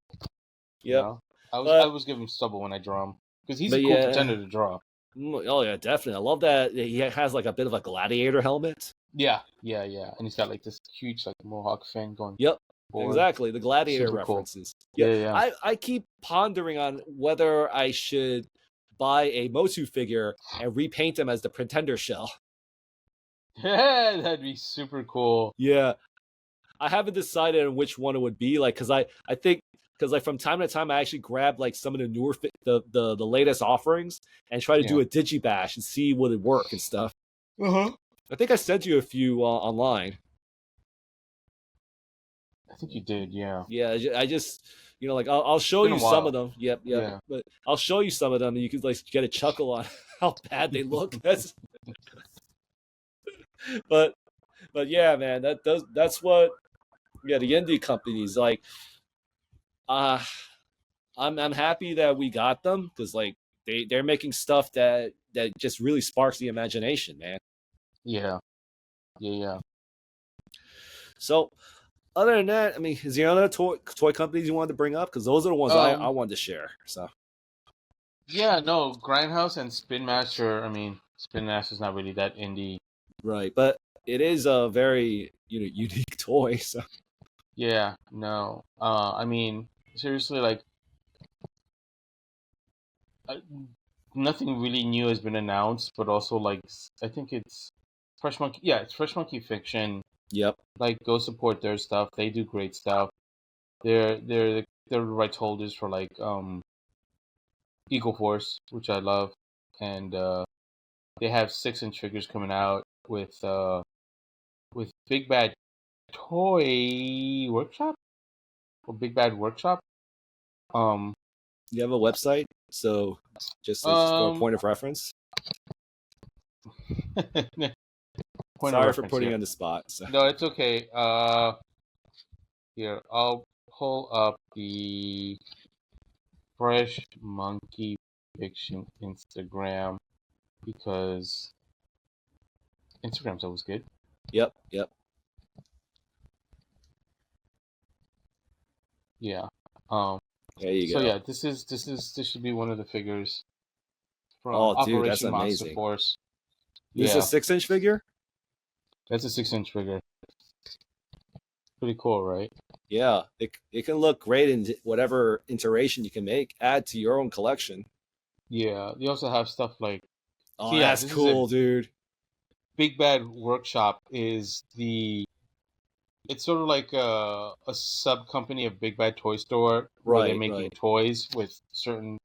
Yeah. I was giving him stubble when I draw him because he's a cool Pretender to draw. Oh yeah, definitely. I love that he has like a bit of a gladiator helmet. Yeah, and he's got like this huge like mohawk fan going. Yep, exactly. The gladiator references. Cool. Yeah. I keep pondering on whether I should buy a MotU figure and repaint him as the Pretender shell. Yeah, that'd be super cool. Yeah, I haven't decided on which one it would be. Like, because I think. Because like from time to time, I actually grab like some of the newer, the latest offerings and try to do a digibash and see would it work and stuff. I think I sent you a few online. I think you did, yeah. Yeah, I just like I'll show Been a you some of while. them. Yep. Yeah. But I'll show you some of them, and you could like get a chuckle on how bad they look. But yeah, man, that's what the indie companies like. I'm happy that we got them because like they're making stuff that just really sparks the imagination, man. Yeah. Yeah. So other than that, I mean, is there other toy companies you wanted to bring up? Because those are the ones I wanted to share. So yeah, no, Grindhouse and Spin Master. I mean, Spin Master's not really that indie. Right, but it is a very unique toy. So Yeah, no. I mean, seriously, like, uh, nothing really new has been announced, but also like, I think it's Fresh Monkey. Yeah, it's Fresh Monkey Fiction. yep. Like, go support their stuff. They do great stuff. They're the rights holders for like Eagle Force, which I love, and they have 6-inch figures coming out with Big Bad Toy Workshop or Big Bad Workshop. You have a website, so just for a point of reference. Sorry for putting you on the spot. So. No, it's okay. Here, I'll pull up the Fresh Monkey Fiction Instagram because Instagram's always good. Yep. Yeah. There you go. So yeah, this should be one of the figures from dude, Operation that's amazing. Monster Force. This is a 6-inch figure? That's a 6-inch figure. Pretty cool, right? Yeah, it can look great in whatever iteration you can add to your own collection. Yeah, they also have stuff like. Oh, yeah, that's cool, dude. Big Bad Workshop is it's sort of like a sub company of Big Bad Toy Store, where they're making toys with certain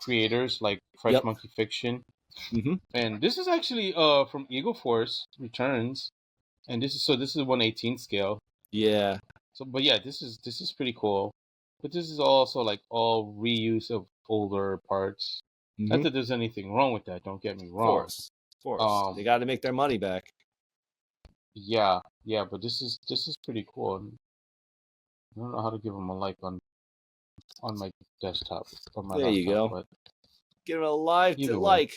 creators like Fresh Monkey Fiction. Mm-hmm. And this is actually from Eagle Force Returns, and this is 1/18 scale. Yeah. So, but yeah, this is pretty cool. But this is also like all reuse of older parts. Mm-hmm. Not that there's anything wrong with that. Don't get me wrong. Of course. They got to make their money back. Yeah, but this is pretty cool. I don't know how to give them a like on my desktop. On my there laptop, you go. But give it a like to like.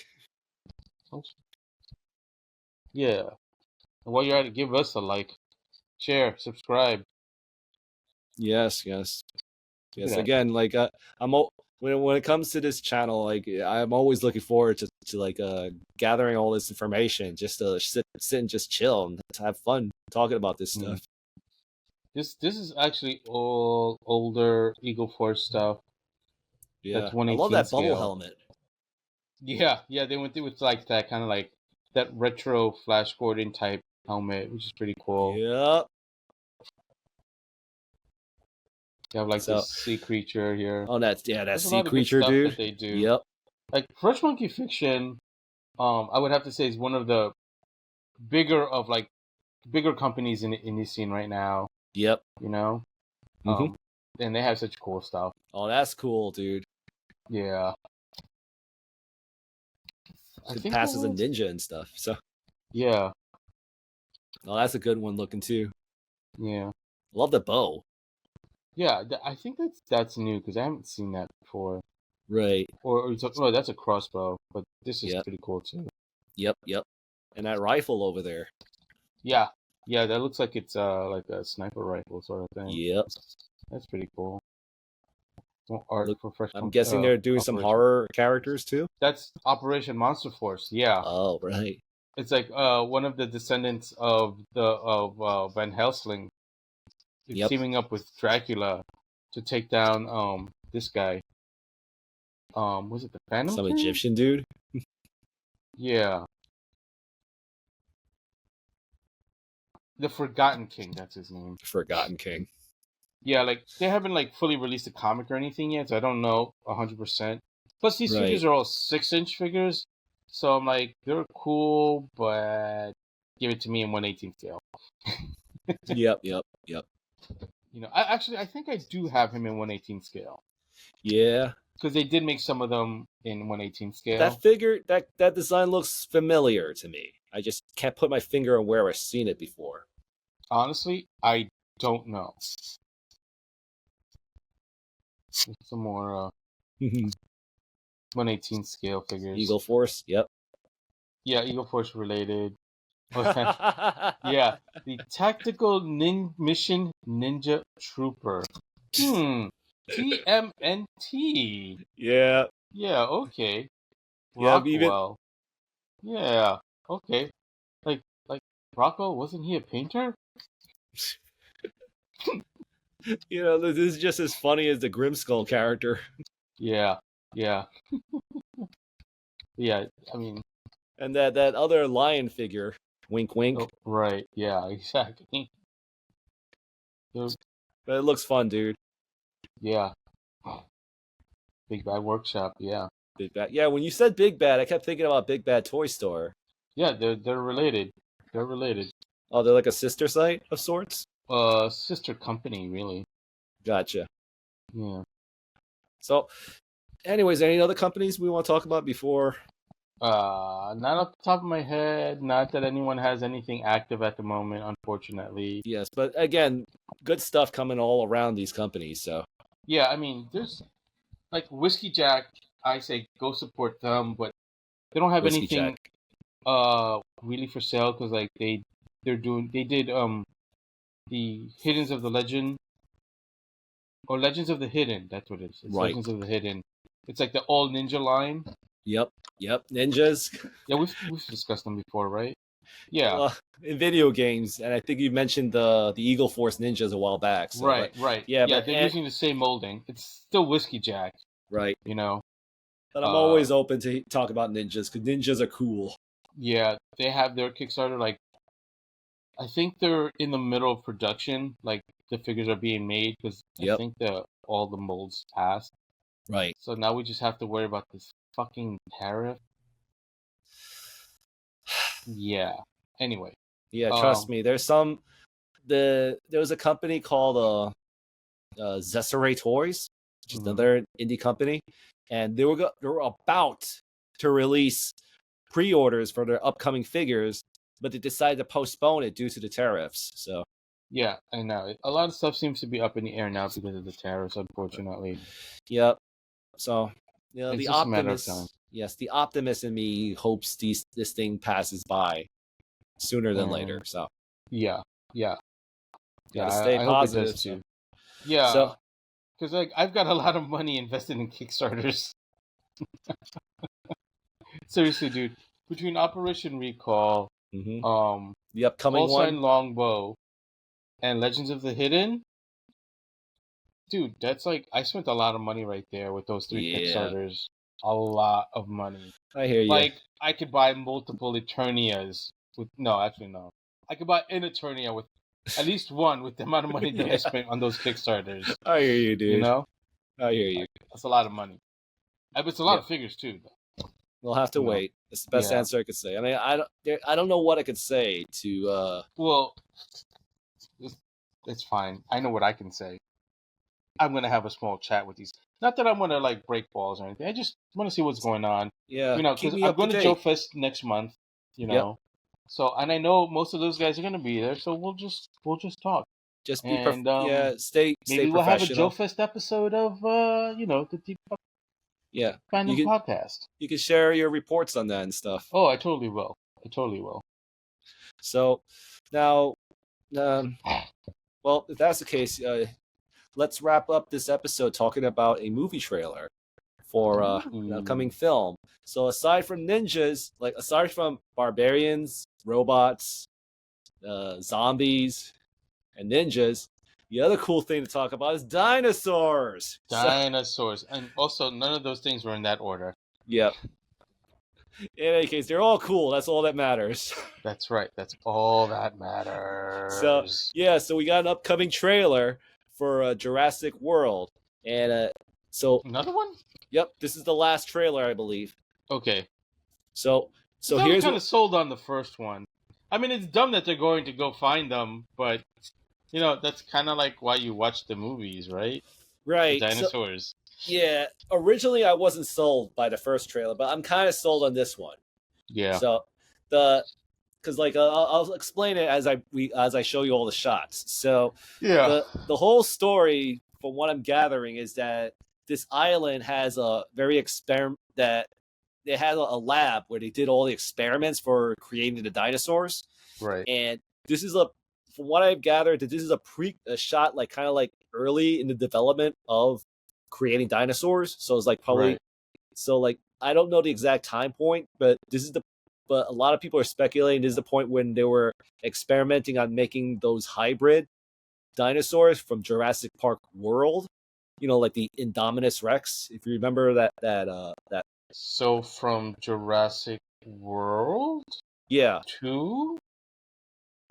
Yeah. And while you're at it, give us a like, share, subscribe. Yes. Again, like when it comes to this channel, like I'm always looking forward to like gathering all this information just to sit and just chill and have fun talking about this stuff. This is actually all older Eagle Force stuff. Yeah, that's 1/18 I love that bubble helmet. Yeah, they went through with like that kind of like that retro Flash Gordon type helmet, which is pretty cool. Yep. You have like this sea creature here. Oh, that sea creature, dude. That they do. Yep. Like Fresh Monkey Fiction, I would have to say is one of the bigger companies in the indie scene right now. Yep. You know. And they have such cool stuff. Oh, that's cool, dude. Yeah. It passes a ninja and stuff. So. Yeah. Oh, that's a good one looking too. Yeah. Love the bow. Yeah, I think that's new because I haven't seen that before. Right. Or that's a crossbow, but this is pretty cool too. Yep. And that rifle over there. Yeah, that looks like it's like a sniper rifle sort of thing. Yep. That's pretty cool. Art for Fresh. I'm guessing they're doing some horror characters too. That's Operation Monster Force. Yeah. Oh, right. It's like one of the descendants of Van Helsing. It's teaming up with Dracula to take down this guy. Was it the Phantom? Some Egyptian dude? Yeah. The Forgotten King, that's his name. Forgotten King. Yeah, like they haven't like fully released a comic or anything yet, so I don't know 100%. Plus these figures are all 6-inch figures. So I'm like, they're cool, but give it to me in 1/18 scale. Yep. I think I do have him in 1/18 scale. Yeah. Because they did make some of them in 1/18 scale. That figure, that design looks familiar to me. I just can't put my finger on where I've seen it before. Honestly, I don't know. Some more 1/18 scale figures. Eagle Force, yep. Yeah, Eagle Force related. Yeah, the Tactical Mission Ninja Trooper. TMNT. Yeah. Yeah, okay. Yeah, Rockwell. Yeah, okay. Like Rockwell, wasn't he a painter? This is just as funny as the Grimskull character. Yeah. Yeah, I mean... And that other lion figure, wink wink. Oh, right, yeah, exactly. But it looks fun, dude. Yeah. Big Bad Workshop, yeah. Big Bad. Yeah, when you said Big Bad, I kept thinking about Big Bad Toy Store. Yeah, they're related. They're related. Oh, they're like a sister site of sorts? Sister company, really. Gotcha. Yeah. So, anyways, any other companies we want to talk about before? Not off the top of my head. Not that anyone has anything active at the moment, unfortunately. Yes, but again, good stuff coming all around these companies, so. Yeah, I mean, there's like Whiskey Jack. I say go support them, but they don't have Whiskey anything Jack. really for sale because like they did the Hiddens of the Legend or Legends of the Hidden. That's what it is. It's Right. Legends of the Hidden. It's like the all ninja line. Yep. Ninjas. Yeah, we've discussed them before, right? Yeah. In video games, and I think you mentioned the Eagle Force Ninjas a while back. So, right. Yeah, but they're using the same molding. It's still Whiskey Jack. Right. But I'm always open to talk about ninjas because ninjas are cool. Yeah, they have their Kickstarter. Like, I think they're in the middle of production. Like, the figures are being made because I think all the molds passed. Right. So now we just have to worry about this fucking tariff. Yeah. Anyway. Yeah, trust me. There's there was a company called Zessere Toys, which is another indie company, and they were about to release pre-orders for their upcoming figures, but they decided to postpone it due to the tariffs. So yeah, I know. A lot of stuff seems to be up in the air now because of the tariffs, unfortunately. Yep. So it's the just a matter of optimist, time. yes, the optimist in me hopes this thing passes by sooner than later. So yeah. Gotta stay I positive. Hope it does too. Yeah. So, because like I've got a lot of money invested in Kickstarters. Seriously, dude. Between Operation Recall, the upcoming one, Longbow, and Legends of the Hidden, dude, that's like I spent a lot of money right there with those 3 Kickstarters. A lot of money. I hear you. Like I could buy multiple Eternias with no. I could buy an Eternia with at least one with the amount of money that I spent on those Kickstarters. I hear you, dude. I hear you. That's a lot of money. It's a lot of figures too, though. We'll have to wait. That's the best answer I could say. I mean, I don't know what I could say to. Well, it's fine. I know what I can say. I'm gonna have a small chat with these. Not that I'm gonna like break balls or anything. I just want to see what's going on. Yeah, because I'm going to Joe Fest next month. So and I know most of those guys are gonna be there. So we'll just talk. Just be stay maybe we'll have a Joe Fest episode of the Deep Fandom podcast. You can share your reports on that and stuff. Oh, I totally will. So now, well, if that's the case, let's wrap up this episode talking about a movie trailer for an upcoming film. So aside from ninjas, aside from barbarians, robots, zombies, and ninjas, the other cool thing to talk about is dinosaurs. And also none of those things were in that order. Yep. In any case, they're all cool. That's all that matters. That's right. That's all that matters. So we got an upcoming trailer for Jurassic World, and so another one. Yep, this is the last trailer, I believe. Okay. So here's kind of sold on the first one. I mean, it's dumb that they're going to go find them, but that's kind of like why you watch the movies, right? The Right. So, dinosaurs. yeah. Originally, I wasn't sold by the first trailer, but I'm kind of sold on this one. Yeah. So because I'll explain it as I show you all the shots. So Yeah. the whole story, from what I'm gathering, is that this island has a very that they had a lab where they did all the experiments for creating the dinosaurs. Right. And this is from what I've gathered, that this is a shot like kind of like early in the development of creating dinosaurs. So it's like probably Right. so like I don't know the exact time point, but but a lot of people are speculating this is the point when they were experimenting on making those hybrid dinosaurs from Jurassic Park World. Like the Indominus Rex, if you remember that. So from Jurassic World? Yeah. 2?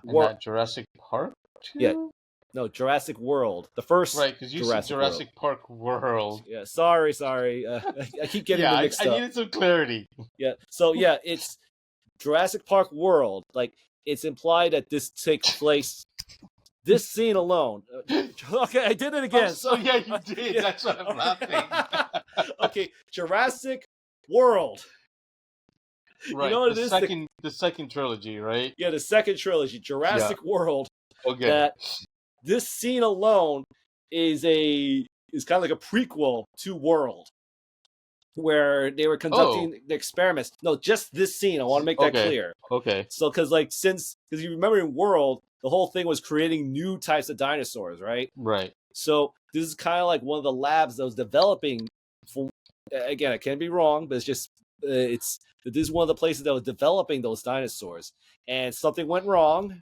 And not Jurassic Park 2? Yeah. No, Jurassic World. The first. Right, because you said Jurassic Park World. Yeah, sorry. I keep getting them mixed up. I needed some clarity. Yeah, so yeah, it's Jurassic Park World. Like, it's implied that this takes place. This scene alone. Okay, I did it again. So yeah, you did. Yeah. That's what I'm laughing. Okay, Jurassic World. Right. You know what it is? The second trilogy, right? Yeah, the second trilogy, Jurassic World. Okay. That this scene alone is kind of like a prequel to World, where they were conducting the experiments. No, just this scene. I want to make that clear. Okay. So, because you remember in World, the whole thing was creating new types of dinosaurs, right? Right. So this is kind of like one of the labs that was developing. Again, I can be wrong, but it's just this is one of the places that was developing those dinosaurs, and something went wrong.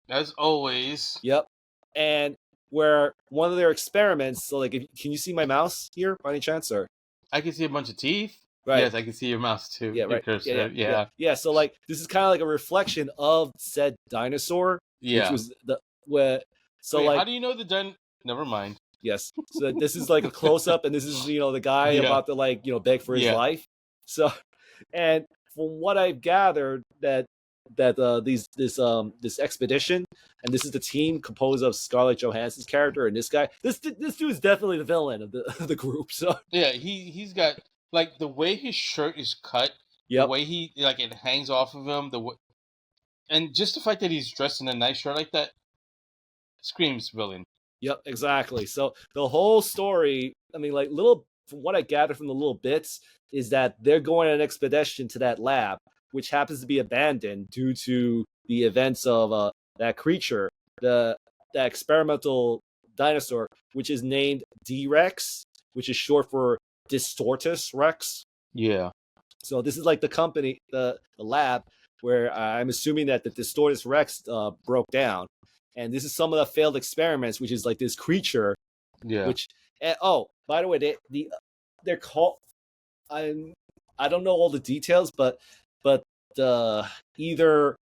As always. Yep. And where one of their experiments. So, like, can you see my mouse here by any chance, or? I can see a bunch of teeth. Right. Yes, I can see your mouse too. Yeah, right. Yeah. So, like, this is kind of like a reflection of said dinosaur. Yeah. Which was Wait, how do you know the Never mind. Yes. So this is like a close up, and this is the guy about to beg for his life. So, and from what I've gathered, that this expedition, and this is the team composed of Scarlett Johansson's character and this guy. This dude is definitely the villain of the group. So yeah, he's got like the way his shirt is cut, the way he it hangs off of him, and just the fact that he's dressed in a nice shirt like that screams villain. Yep, exactly. So the whole story, I mean, from what I gathered from the little bits, is that they're going on an expedition to that lab, which happens to be abandoned due to the events of that creature, that experimental dinosaur, which is named D-Rex, which is short for Distortus Rex. Yeah. So this is like the company, the lab, where I'm assuming that the Distortus Rex broke down. And this is some of the failed experiments, which is like this creature. Yeah. Which, by the way, they're called. I don't know all the details, but either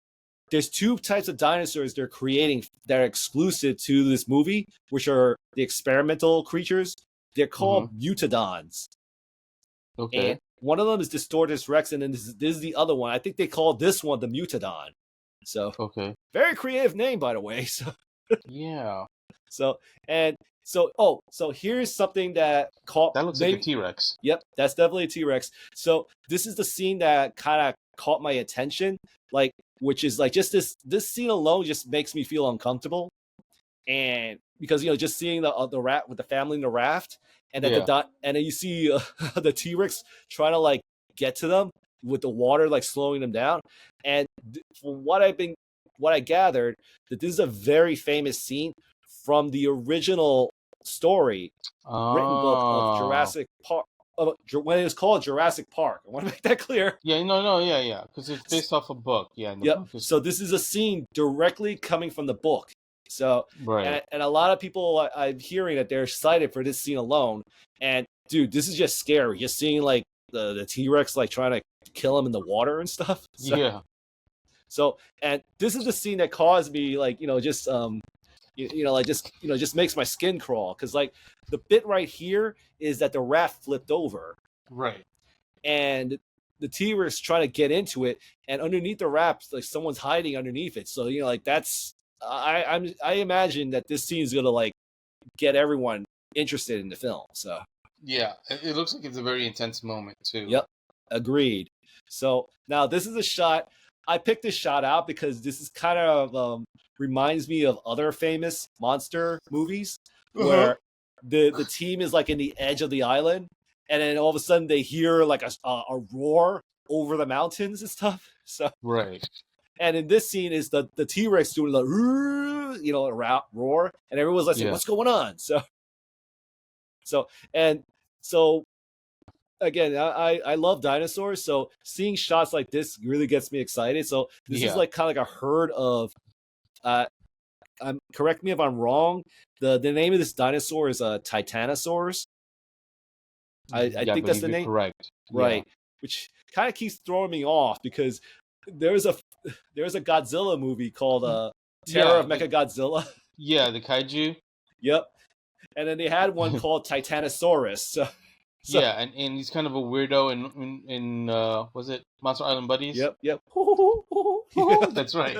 there's two types of dinosaurs they're creating that are exclusive to this movie, which are the experimental creatures. They're called Mutodons. Okay. And one of them is Distortus Rex, and then this is the other one. I think they call this one the Mutodon. So very creative name, by the way. So yeah. So here's something that caught. That looks like a T-Rex. Yep, that's definitely a T-Rex. So this is the scene that kind of caught my attention, which is like just this scene alone just makes me feel uncomfortable, and because just seeing the rat with the family in the raft, and then and then you see the T-Rex trying to get to them with the water slowing them down, and from what I gathered, that this is a very famous scene from the original story written book of Jurassic Park. When it was called Jurassic Park, I want to make that clear. Yeah, no, because it's based off a book. Yeah. So this is a scene directly coming from the book. So and a lot of people I'm hearing that they're excited for this scene alone. And dude, this is just scary. Just seeing the T-Rex trying to kill him in the water and stuff. So, yeah. So, and this is the scene that caused me just makes my skin crawl, because the bit right here is that the raft flipped over. Right. And the T-Rex trying to get into it, and underneath the wraps, like someone's hiding underneath it. So like that's I imagine that this scene is gonna like get everyone interested in the film. So yeah, it looks like it's a very intense moment too. Yep, agreed. So now this is a shot. I picked this shot out because this is kind of reminds me of other famous monster movies where the team is like in the edge of the island, and then all of a sudden they hear like a roar over the mountains and stuff. So right. And in this scene is the T-Rex doing the a roar, and everyone's like, "What's going on?" So again, I love dinosaurs, so seeing shots like this really gets me excited. So this is like kind of like a herd of correct me if I'm wrong, the name of this dinosaur is a Titanosaurus. I think that's the name. Correct. Right. Which kind of keeps throwing me off because there's a Godzilla movie called Terror of Mechagodzilla. Yeah, the kaiju. Yep. And then they had one called Titanosaurus. So yeah, and he's kind of a weirdo in was it Monster Island Buddies? Yep. Yeah, that's right.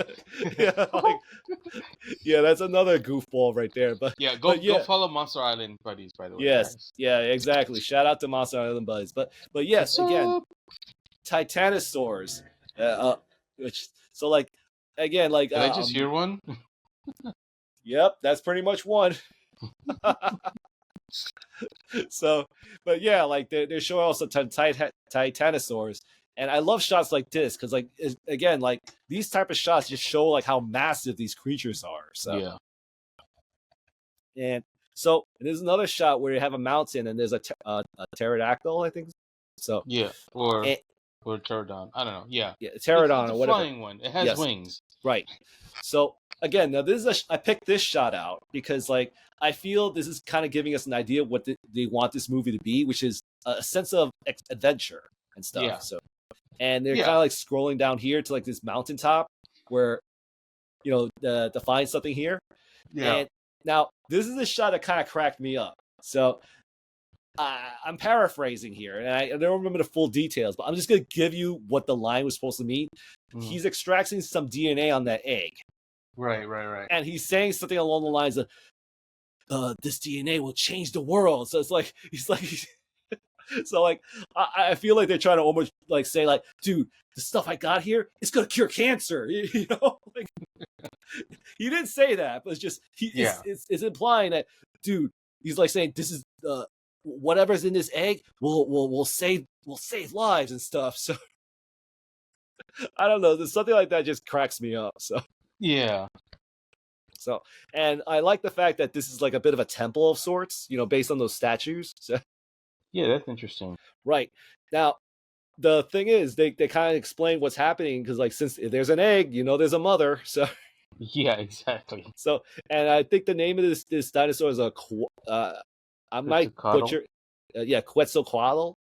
That's another goofball right there. But go follow Monster Island Buddies, by the way. Yes, guys. Yeah, exactly. Shout out to Monster Island Buddies. But yes, again, Titanosaurs. Did I just hear one? Yep, that's pretty much one. So, but yeah, like they're showing also Titanosaurs, and I love shots like this because, like, again, like these type of shots just show like how massive these creatures are. So and there's another shot where you have a mountain and there's a pterodactyl, I think. So or pterodon. I don't know. Yeah, pterodon it's or whatever. Flying one. It has wings. Right. So again, now this is I picked this shot out because like I feel this is kind of giving us an idea of what they want this movie to be, which is a sense of adventure and stuff. Yeah. So, and they're kind of like scrolling down here to like this mountaintop where, to find something here. Yeah. And now this is a shot that kind of cracked me up. So I'm paraphrasing here, and I don't remember the full details, but I'm just going to give you what the line was supposed to mean. He's extracting some DNA on that egg. Right. And he's saying something along the lines of, this DNA will change the world. So it's like, so like, I feel like they're trying to almost like say like, dude, the stuff I got here, it's going to cure cancer. Like, he didn't say that, but it's just, it's implying that, dude, he's like saying, this is, whatever's in this egg will save lives and stuff. So I don't know. There's something like that just cracks me up. So yeah. So, and I like the fact that this is like a bit of a temple of sorts, based on those statues. So yeah, that's interesting. Right. Now, the thing is, they kind of explain what's happening because, like, since there's an egg, there's a mother. So yeah, exactly. So, and I think the name of this dinosaur is I might butcher. Quetzalcoatl.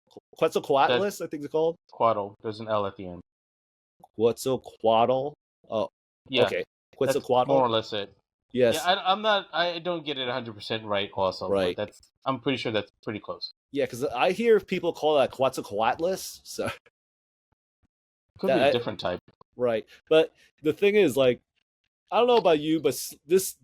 Quetzalcoatlus, I think it's called. Quaddle. There's an L at the end. Quetzalcoatl. Oh, yeah. Okay. Quetzalcoatl. More or less it. Yes. Yeah, I don't get it 100% right. Also, right. But I'm pretty sure that's pretty close. Yeah, because I hear people call that Quetzalcoatlus. So could be a different type. Right, but the thing is, like, I don't know about you, but this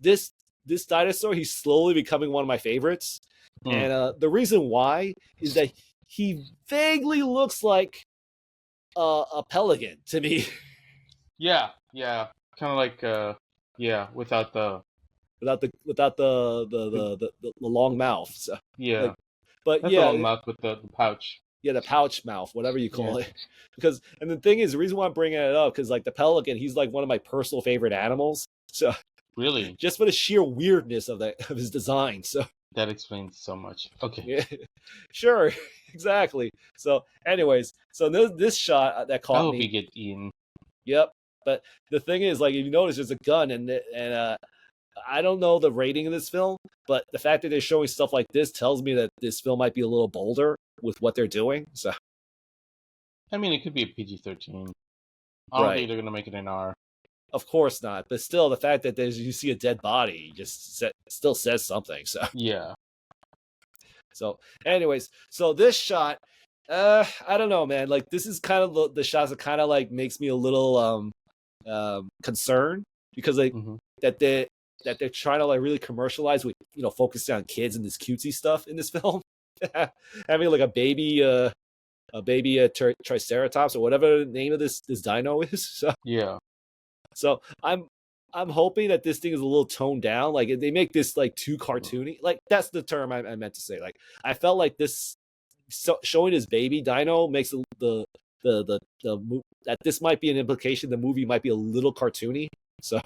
dinosaur, he's slowly becoming one of my favorites. And the reason why is that he vaguely looks like a pelican to me. Yeah, kind of like without the long mouth. So, yeah, but that's the long mouth with the pouch. Yeah, the pouch mouth, whatever you call it. And the thing is, the reason why I'm bringing it up because like the pelican, he's like one of my personal favorite animals. So really, just for the sheer weirdness of his design. So. That explains so much. Okay. Yeah, sure, exactly. So, anyways, this shot that caught me. I hope he gets eaten. Yep. But the thing is, like, if you notice, there's a gun, and I don't know the rating of this film, but the fact that they're showing stuff like this tells me that this film might be a little bolder with what they're doing. So, I mean, it could be a PG-13. I don't think they're gonna make it an R. Of course not, but still, the fact that you see a dead body just still says something. So yeah. So, anyways, so this shot, I don't know, man. Like this is kind of the shots that kind of like makes me a little concerned because like Mhm. that they're trying to like really commercialize with focusing on kids and this cutesy stuff in this film. Having like a baby triceratops or whatever the name of this dino is. So I'm hoping that this thing is a little toned down. Like they make this like too cartoony. Like that's the term I meant to say. Like I felt like this showing his baby dino makes that this might be an implication the movie might be a little cartoony. So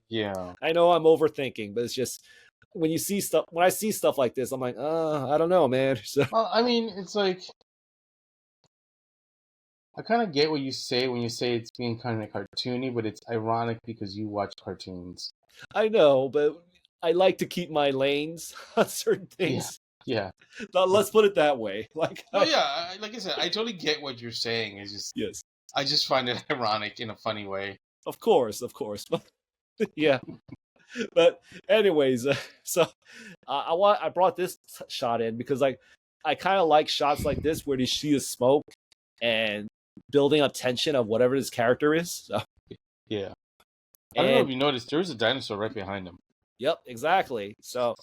Yeah. I know I'm overthinking, but it's just when I see stuff like this, I'm like, I don't know, man. So Well, I mean, it's like I kind of get what you say when you say it's being kind of cartoony, but it's ironic because you watch cartoons. I know, but I like to keep my lanes on certain things. Yeah. Let's put it that way. Like, like I said, I totally get what you're saying. It's just, yes, I just find it ironic in a funny way. Of course. But yeah. But anyways, so I brought this shot in because like I kind of like shots like this where you see the smoke and building up tension of whatever this character is. So. Yeah. I don't know if you noticed, there's a dinosaur right behind him. Yep, exactly. So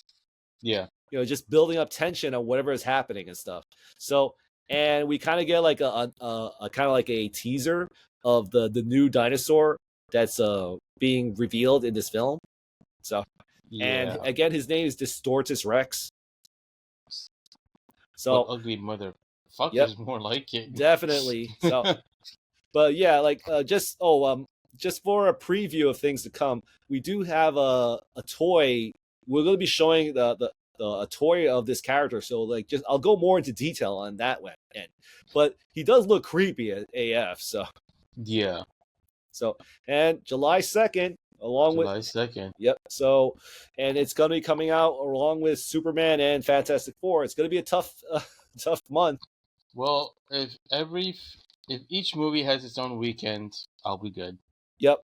yeah, just building up tension on whatever is happening and stuff. So and we kind of get like a kind of like a teaser of the new dinosaur that's being revealed in this film. So and again, his name is Distortus Rex. So what ugly motherfucker is more like it. Definitely. So, but yeah, like just for a preview of things to come, we do have a toy. We're going to be showing a toy of this character. So like, I'll go more into detail on that one. But he does look creepy at AF. So yeah. So and July 2nd. July 2nd. Yep. So, and it's going to be coming out along with Superman and Fantastic Four. It's going to be a tough month. Well, if each movie has its own weekend, I'll be good. Yep.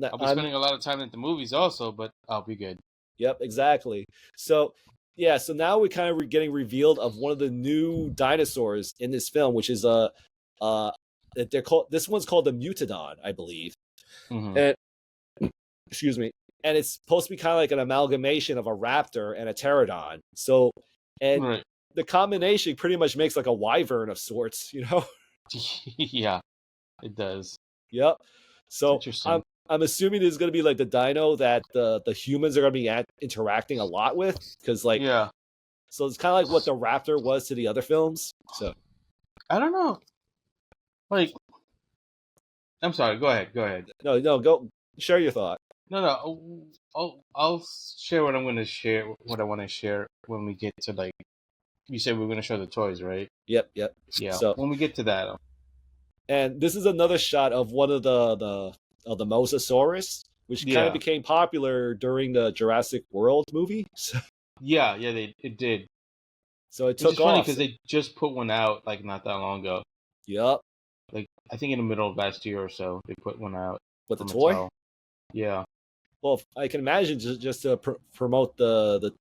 I'll be spending a lot of time at the movies also, but I'll be good. Yep, exactly. So, yeah. So now we're kind of getting revealed of one of the new dinosaurs in this film, which is they're called. This one's called the Mutodon, I believe. Mm-hmm. And excuse me. And it's supposed to be kind of like an amalgamation of a raptor and a pterodon. So, and the combination pretty much makes like a wyvern of sorts, Yeah, it does. Yep. So I'm assuming this is going to be like the dino that the humans are going to be interacting a lot with, because like So it's kind of like what the raptor was to the other films. So I don't know. Like, I'm sorry. Go ahead. No, go share your thought. No. I'll share what I'm going to share. What I want to share when we get to like. You said we're going to show the toys, right? Yep. Yeah. So when we get to that. And this is another shot of one of the Mosasaurus, which kind of became popular during the Jurassic World movie. So, it did. So it took off. Funny because they just put one out like not that long ago. Yep. Like I think in the middle of last year or so, they put one out. What, the toy? Mattel. Yeah. Well, I can imagine just to promote the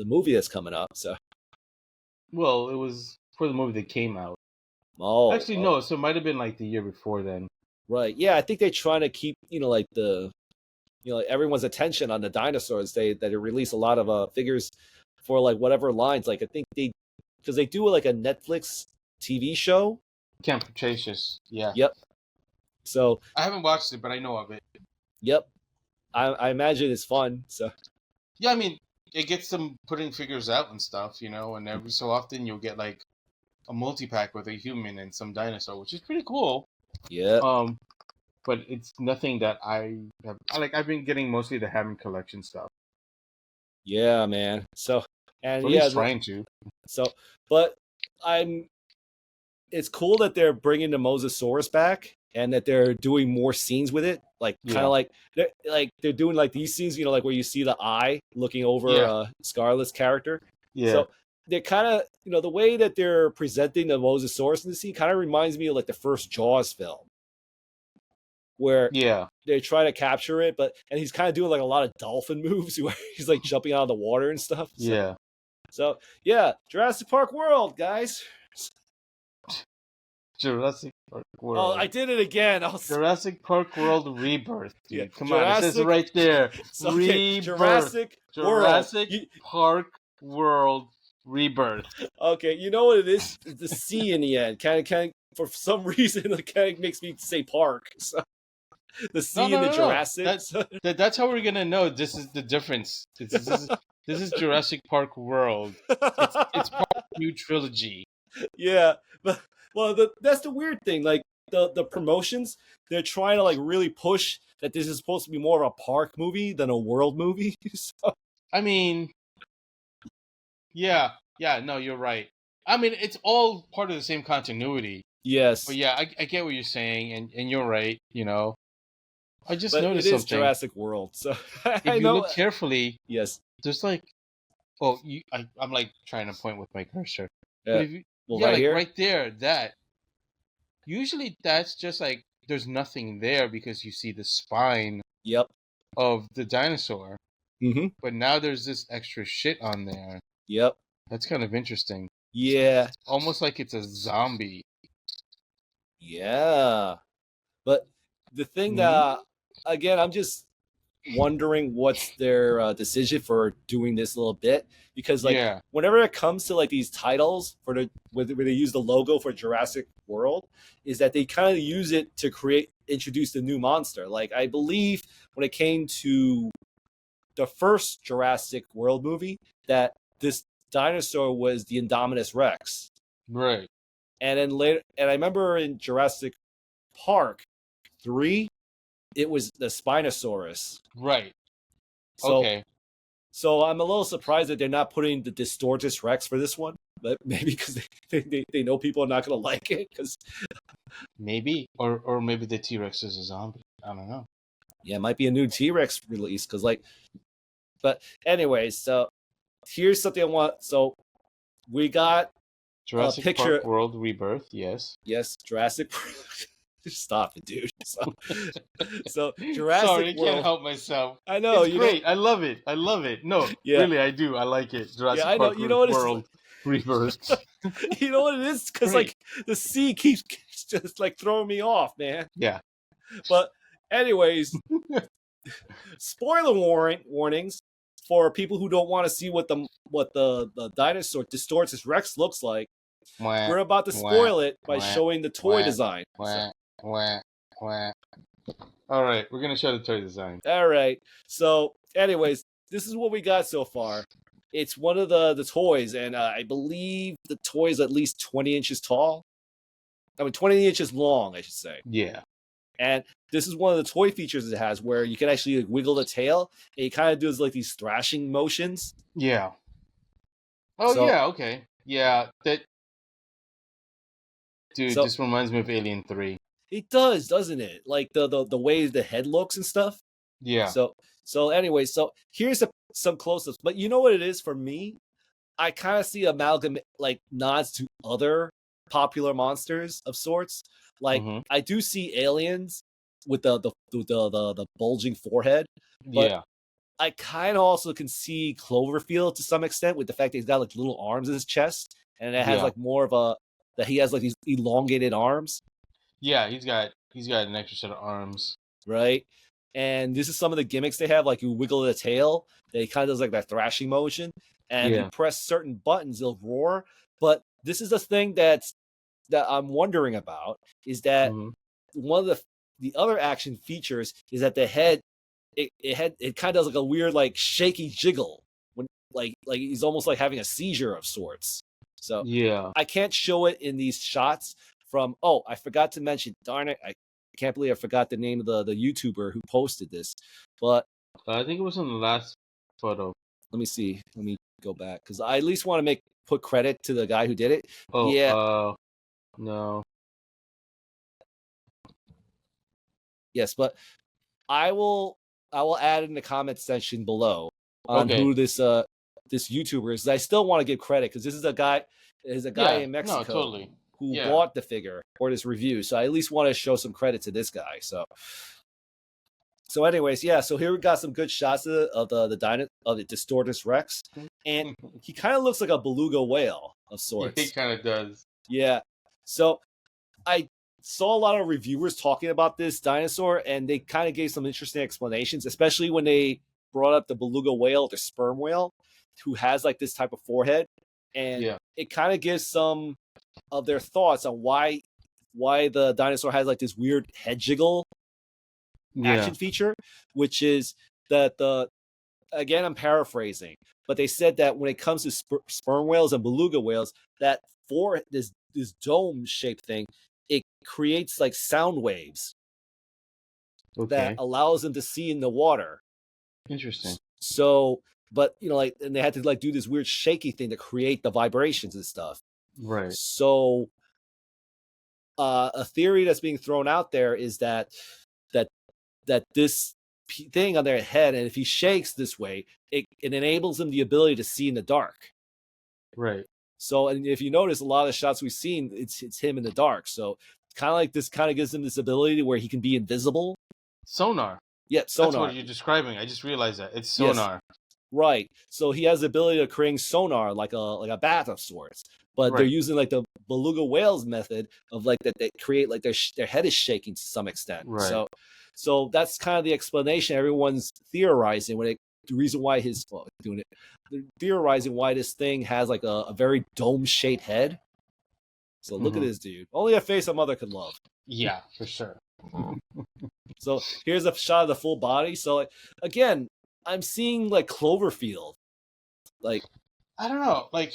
movie that's coming up. So. Well, it was for the movie that came out. Oh, actually, no. So it might have been like the year before then. Right. Yeah, I think they're trying to keep like everyone's attention on the dinosaurs. They release a lot of figures for like whatever lines. Like I think because they do like a Netflix TV show. Camp Cretaceous. Yeah. Yep. So I haven't watched it, but I know of it. Yep. I imagine it's fun. So. Yeah, I mean, it gets them putting figures out and stuff, and every so often you'll get like a multi-pack with a human and some dinosaur, which is pretty cool. Yeah. But it's nothing that I have. I've been getting mostly the Hammond collection stuff. Yeah, man. So and at least trying to. So, but it's cool that they're bringing the Mosasaurus back and that they're doing more scenes with it. Like kind of like they're doing like these scenes, like where you see the eye looking over Scarlett's character. Yeah. So they're kind of, the way that they're presenting the Mosasaurus in the scene kind of reminds me of like the first Jaws film, where they try to capture it, and he's kind of doing like a lot of dolphin moves where he's like jumping out of the water and stuff. So, So Jurassic Park World, guys. Jurassic Park Oh, World. I did it again. Jurassic Park World Rebirth, dude. Yeah, Come on, it says it right there. So, okay, Rebirth. Jurassic World. Park World Rebirth. Okay, you know what it is? The C in the end kind of for some reason it kind of makes me say park. So the C in the Jurassic. That's how we're gonna know this is the difference. This is Jurassic Park World. It's part of the new trilogy. Yeah, but well, that's the weird thing. Like the promotions, they're trying to like really push that this is supposed to be more of a park movie than a world movie. So. I mean, yeah, no, you're right. I mean, it's all part of the same continuity. Yes, but yeah, I get what you're saying, and you're right. You know, I just noticed it is something. Jurassic World, so if you look carefully, yes, there's like, oh, I'm like trying to point with my cursor. Yeah. But if you, well, yeah, right like here, right there, that usually that's just like there's nothing there because you see the spine. Yep. Of the dinosaur. Mm-hmm. But now there's this extra shit on there. Yep. That's kind of interesting. Yeah. It's almost like it's a zombie. Yeah. But the thing that, again, I'm just wondering what's their decision for doing this little bit, because like whenever it comes to like these titles for where they use the logo for Jurassic World, is that they kind of use it to introduce the new monster. Like I believe when it came to the first Jurassic World movie, that this dinosaur was the Indominus Rex, right? And then later, and I remember in Jurassic Park 3, it was the Spinosaurus. Right. So, okay. So I'm a little surprised that they're not putting the Distortus Rex for this one, but maybe because they know people are not going to like it. Cause... Maybe, or maybe the T-Rex is a zombie. I don't know. Yeah, it might be a new T-Rex release because like, but anyways, so here's something I want. So we got Jurassic a picture. Park World Rebirth. Yes. Jurassic. Stop it, dude. So Jurassic Sorry, I World. can't help myself. I know. It's great. I love it. No, really, I do. I like it. Jurassic Park World Rebirth. You know what it is? Because like the C keeps just like throwing me off, man. Yeah. But anyways, spoiler warnings for people who don't want to see what the dinosaur Distortus Rex looks like. We're about to spoil it by showing the toy design. All right, we're gonna show the toy design. All right. So, anyways, this is what we got so far. It's one of the toys, and I believe the toy is at least 20 inches tall. I mean, 20 inches long, I should say. Yeah. And this is one of the toy features it has, where you can actually like, wiggle the tail, and it kind of does like these thrashing motions. Yeah. Oh yeah. Okay. Yeah. That. Dude, this reminds me of Alien 3. It does, doesn't it? Like the way the head looks and stuff. Yeah. So anyway, so here's some close-ups. But you know what it is for me? I kind of see amalgam like nods to other popular monsters of sorts. Like I do see aliens with the bulging forehead. But yeah. I kind of also can see Cloverfield to some extent with the fact that he's got like little arms in his chest, and it has like more of that he has like these elongated arms. Yeah, he's got an extra set of arms. Right? And this is some of the gimmicks they have, like you wiggle the tail, they kind of does like that thrashing motion, and you press certain buttons, they'll roar. But this is the thing that I'm wondering about, is that one of the other action features is that the head it kind of does like a weird like shaky jiggle when like he's almost like having a seizure of sorts. So I can't show it in these shots from. Oh, I forgot to mention. Darn it! I can't believe I forgot the name of the YouTuber who posted this. But I think it was on the last photo. Let me see. Let me go back because I at least want to put credit to the guy who did it. Oh yeah. No. Yes, but I will add in the comment section below on who this YouTuber is. I still want to give credit because this is a guy in Mexico who bought the figure for this review. So I at least want to show some credit to this guy. So anyways, so here we got some good shots of the Distortus Rex, and he kind of looks like a beluga whale of sorts. He kind of does. Yeah. So I saw a lot of reviewers talking about this dinosaur, and they kind of gave some interesting explanations, especially when they brought up the beluga whale, the sperm whale, who has like this type of forehead, and Yeah. it kind of gives some of their thoughts on why the dinosaur has like this weird head jiggle action feature, which is that again, I'm paraphrasing, but they said that when it comes to sperm whales and beluga whales, that for this dome shaped thing, it creates like sound waves that allows them to see in the water. Interesting. So, but like, and they had to like do this weird shaky thing to create the vibrations and stuff. Right. So, a theory that's being thrown out there is that this thing on their head, and if he shakes this way, it enables him the ability to see in the dark. Right. So, and if you notice, a lot of the shots we've seen, it's him in the dark. So, kind of like this kind of gives him this ability where he can be invisible. Sonar. Yeah, sonar. That's what you're describing. I just realized that it's sonar. Yes. Right. So he has the ability of creating sonar like a bat of sorts. But they're using like the beluga whales method of like that they create like their head is shaking to some extent. Right. So that's kind of the explanation everyone's theorizing the reason why they're theorizing why this thing has like a very dome-shaped head. So look at this dude. Only a face a mother could love. Yeah, for sure. So here's a shot of the full body. So like, again, I'm seeing like Cloverfield. Like, I don't know. Like,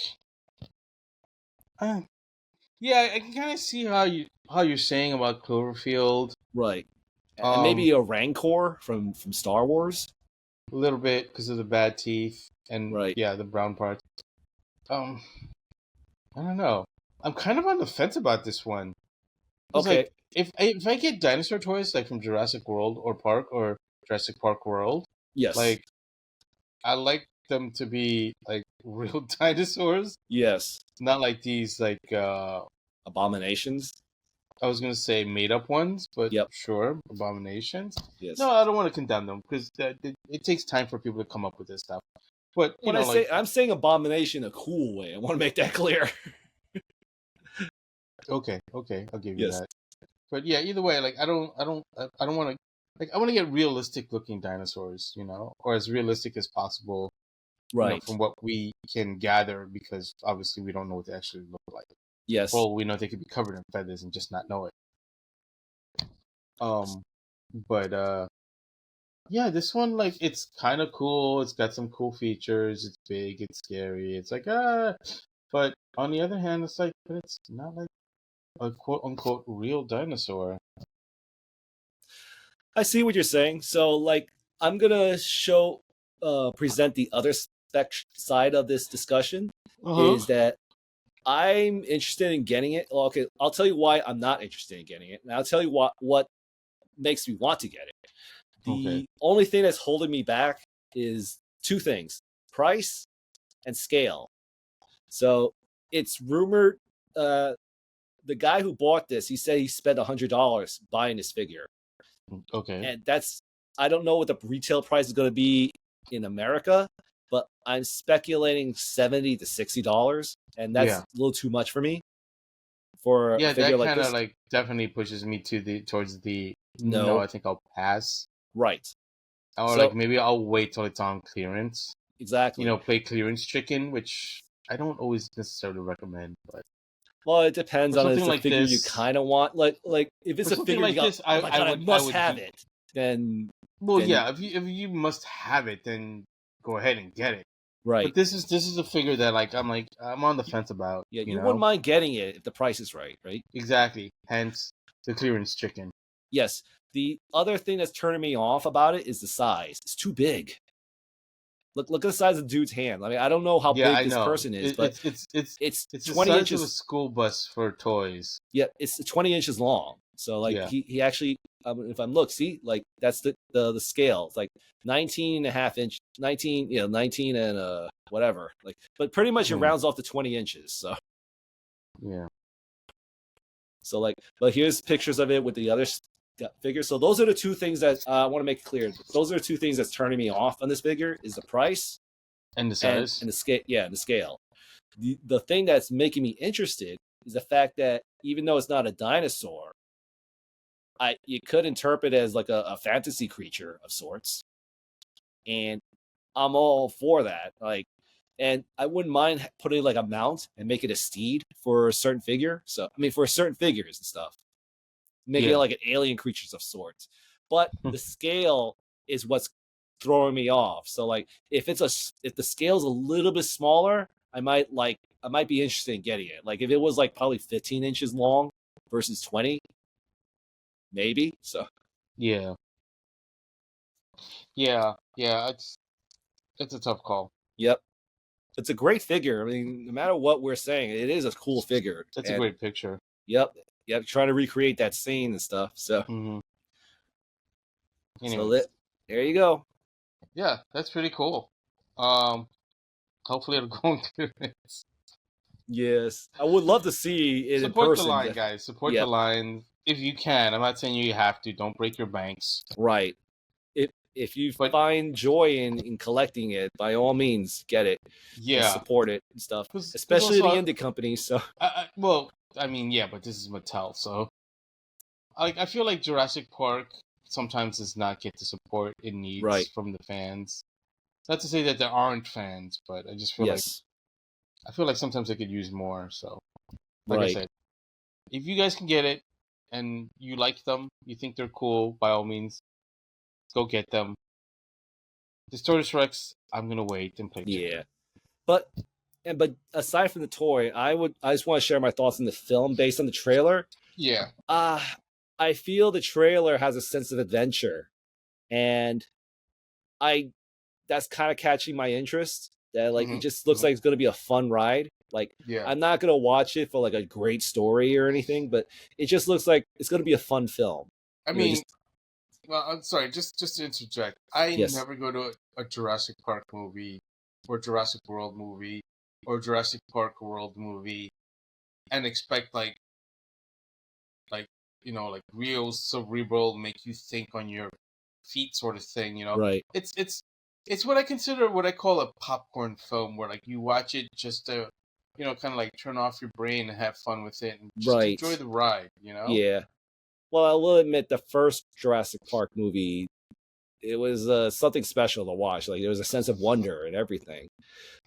yeah, I can kind of see how you're saying about Cloverfield. Right. And maybe a Rancor from Star Wars. A little bit because of the bad teeth and the brown parts. I don't know. I'm kind of on the fence about this one. Okay. Like, if I get dinosaur toys like from Jurassic World or Jurassic Park World, yes, like I like them to be like real dinosaurs. Yes, not like these like abominations. I was gonna say made up ones, but sure, abominations. Yes. No, I don't want to condemn them because it takes time for people to come up with this stuff. But I'm saying abomination in a cool way. I want to make that clear. Okay, I'll give you that. But yeah, either way, like I don't want to like I want to get realistic looking dinosaurs, or as realistic as possible, right? From what we can gather, because obviously we don't know what they actually look like. Yes. Well, we know they could be covered in feathers and just not know it. But yeah, this one, like, it's kind of cool. It's got some cool features. It's big. It's scary. It's like but on the other hand, it's like, but it's not like a quote unquote real dinosaur. I see what you're saying. So, like, I'm gonna present the other side of this discussion. Is that I'm interested in getting it. Well, okay, I'll tell you why I'm not interested in getting it, and I'll tell you what makes me want to get it. The only thing that's holding me back is two things: price and scale. So it's rumored the guy who bought this, he said he spent $100 buying this figure. Okay. And I don't know what the retail price is going to be in America, but I'm speculating $70 to $60, and that's a little too much for me. For a figure that kind of like definitely pushes me towards the no. I think I'll pass. Right. Or like maybe I'll wait till it's on clearance. Exactly. Play clearance chicken, which I don't always necessarily recommend, but well, it depends on if it's a figure this, you kind of want. Like if it's a figure like this, I must have it. Then if you must have it, then go ahead and get it. Right. But this is a figure that I'm on the fence about. Yeah, you wouldn't mind getting it if the price is right? Exactly. Hence the clearance chicken. Yes. The other thing that's turning me off about it is the size. It's too big. Look at the size of the dude's hand. I mean, I don't know how big this person is, but it's 20 the inches. Size of a school bus for toys. Yeah, it's 20 inches long. So he actually, if I'm that's the scale. It's like 19 and a half inch, 19 and whatever. But pretty much it rounds off to 20 inches. So yeah. So but here's pictures of it with the other figure. So those are the two things that I want to make clear. Those are the two things that's turning me off on this figure: is the price and the size and the scale. Yeah, the scale. The thing that's making me interested is the fact that even though it's not a dinosaur, you could interpret it as like a fantasy creature of sorts, and I'm all for that. Like, and I wouldn't mind putting like a mount and make it a steed for a certain figure. So I mean, for certain figures and stuff, make it like an alien creatures of sorts. But the scale is what's throwing me off. So like, if the scale's a little bit smaller, I might be interested in getting it. Like if it was like probably 15 inches long versus 20, maybe. So yeah, it's a tough call. Yep. It's a great figure. I mean, no matter what we're saying, it is a cool figure. That's a great picture. Yep. Trying to recreate that scene and stuff. So, so there you go. Yeah, that's pretty cool. Hopefully it'll go into this. Yes, I would love to see it in person. Support the line, guys. Support the line if you can. I'm not saying you have to. Don't break your banks. Right. If you find joy in collecting it, by all means, get it. Yeah. Support it and stuff. Especially the indie companies. So. Well, I mean, yeah, but this is Mattel, so I feel like Jurassic Park sometimes does not get the support it needs from the fans. Not to say that there aren't fans, but I just feel like sometimes they could use more. So, like I said, if you guys can get it and you like them, you think they're cool, by all means, go get them. Distortus Rex, I'm gonna wait and play. Yeah, but aside from the toy, I just want to share my thoughts on the film based on the trailer. Yeah. I feel the trailer has a sense of adventure, and that's kind of catching my interest. That like it just looks like it's going to be a fun ride. Like I'm not going to watch it for like a great story or anything, but it just looks like it's going to be a fun film. I mean, well, I'm sorry, just to interject. I never go to a Jurassic Park movie or Jurassic World movie or Jurassic Park World movie and expect like real cerebral, make you think on your feet sort of thing, you know. Right. It's what I consider what I call a popcorn film, where like you watch it just to, kind of like turn off your brain and have fun with it and just enjoy the ride, you know. Yeah. Well, I will admit the first Jurassic Park movie, it was something special to watch. Like there was a sense of wonder and everything.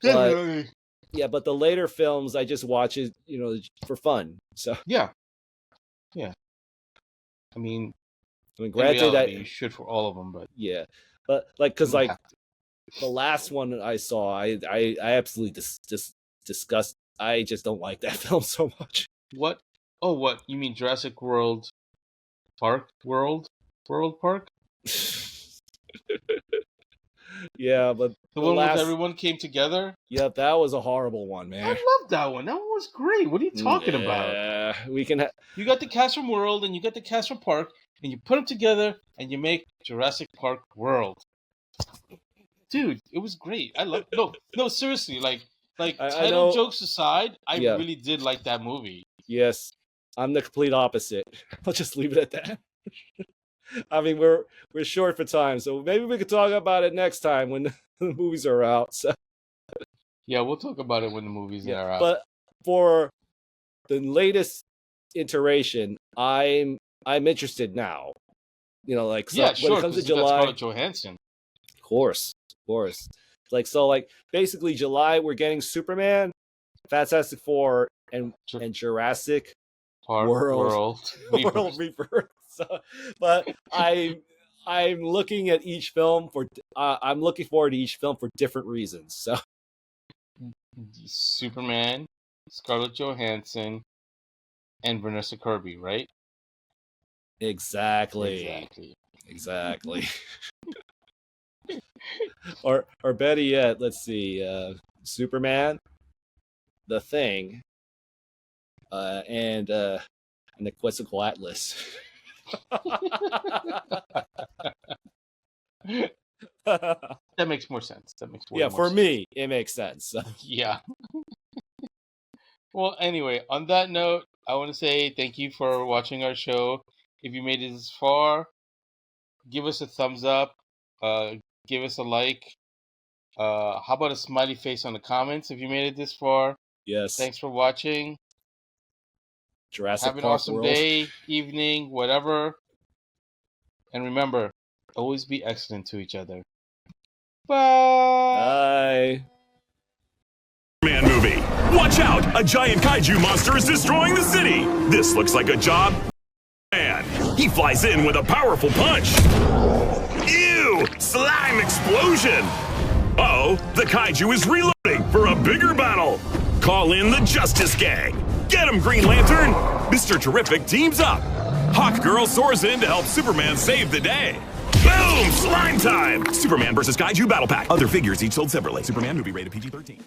But, but the later films, I just watch it, for fun. So yeah. I mean, granted, you should for all of them, but but like because like the last one I saw, I absolutely disgust. I just don't like that film so much. What? Oh, what you mean, Jurassic World Park? World Park? Yeah, but the one where everyone came together. Yeah, that was a horrible one, man. I love that one. That one was great. What are you talking about? We can. You got the cast from World and you got the cast from Park, and you put them together and you make Jurassic Park World. Dude, it was great. I love. No, seriously. Like title jokes aside, I really did like that movie. Yes, I'm the complete opposite. I'll just leave it at that. I mean, we're short for time, so maybe we could talk about it next time when the movies are out. So. Yeah, we'll talk about it when the movies are out. But for the latest iteration, I'm interested now. When it comes to July, Scarlett Johansson. Of course. Like basically July we're getting Superman, Fantastic Four, and Jurassic World Rebirth. So, but I'm looking at each film I'm looking forward to each film for different reasons. So Superman, Scarlett Johansson, and Vanessa Kirby, right? Exactly. or better yet, let's see, Superman, The Thing, and the Quetzalcoatl Atlas. That makes more sense. For me, it makes sense. Yeah. Well, anyway, on that note, I want to say thank you for watching our show. If you made it this far, give us a thumbs up. Give us a like. How about a smiley face on the comments if you made it this far? Yes. Thanks for watching. Jurassic Have an Park awesome world. day, evening, whatever. And remember, always be excellent to each other. Bye. Bye. Man movie. Watch out! A giant kaiju monster is destroying the city. This looks like a job. Man, he flies in with a powerful punch. Ew! Slime explosion. Uh-oh, the kaiju is reloading for a bigger battle. Call in the Justice Gang. Get him, Green Lantern. Mr. Terrific teams up. Hawk Girl soars in to help Superman save the day. Boom! Slime time! Superman vs. Kaiju Battle Pack. Other figures each sold separately. Superman movie rated PG-13.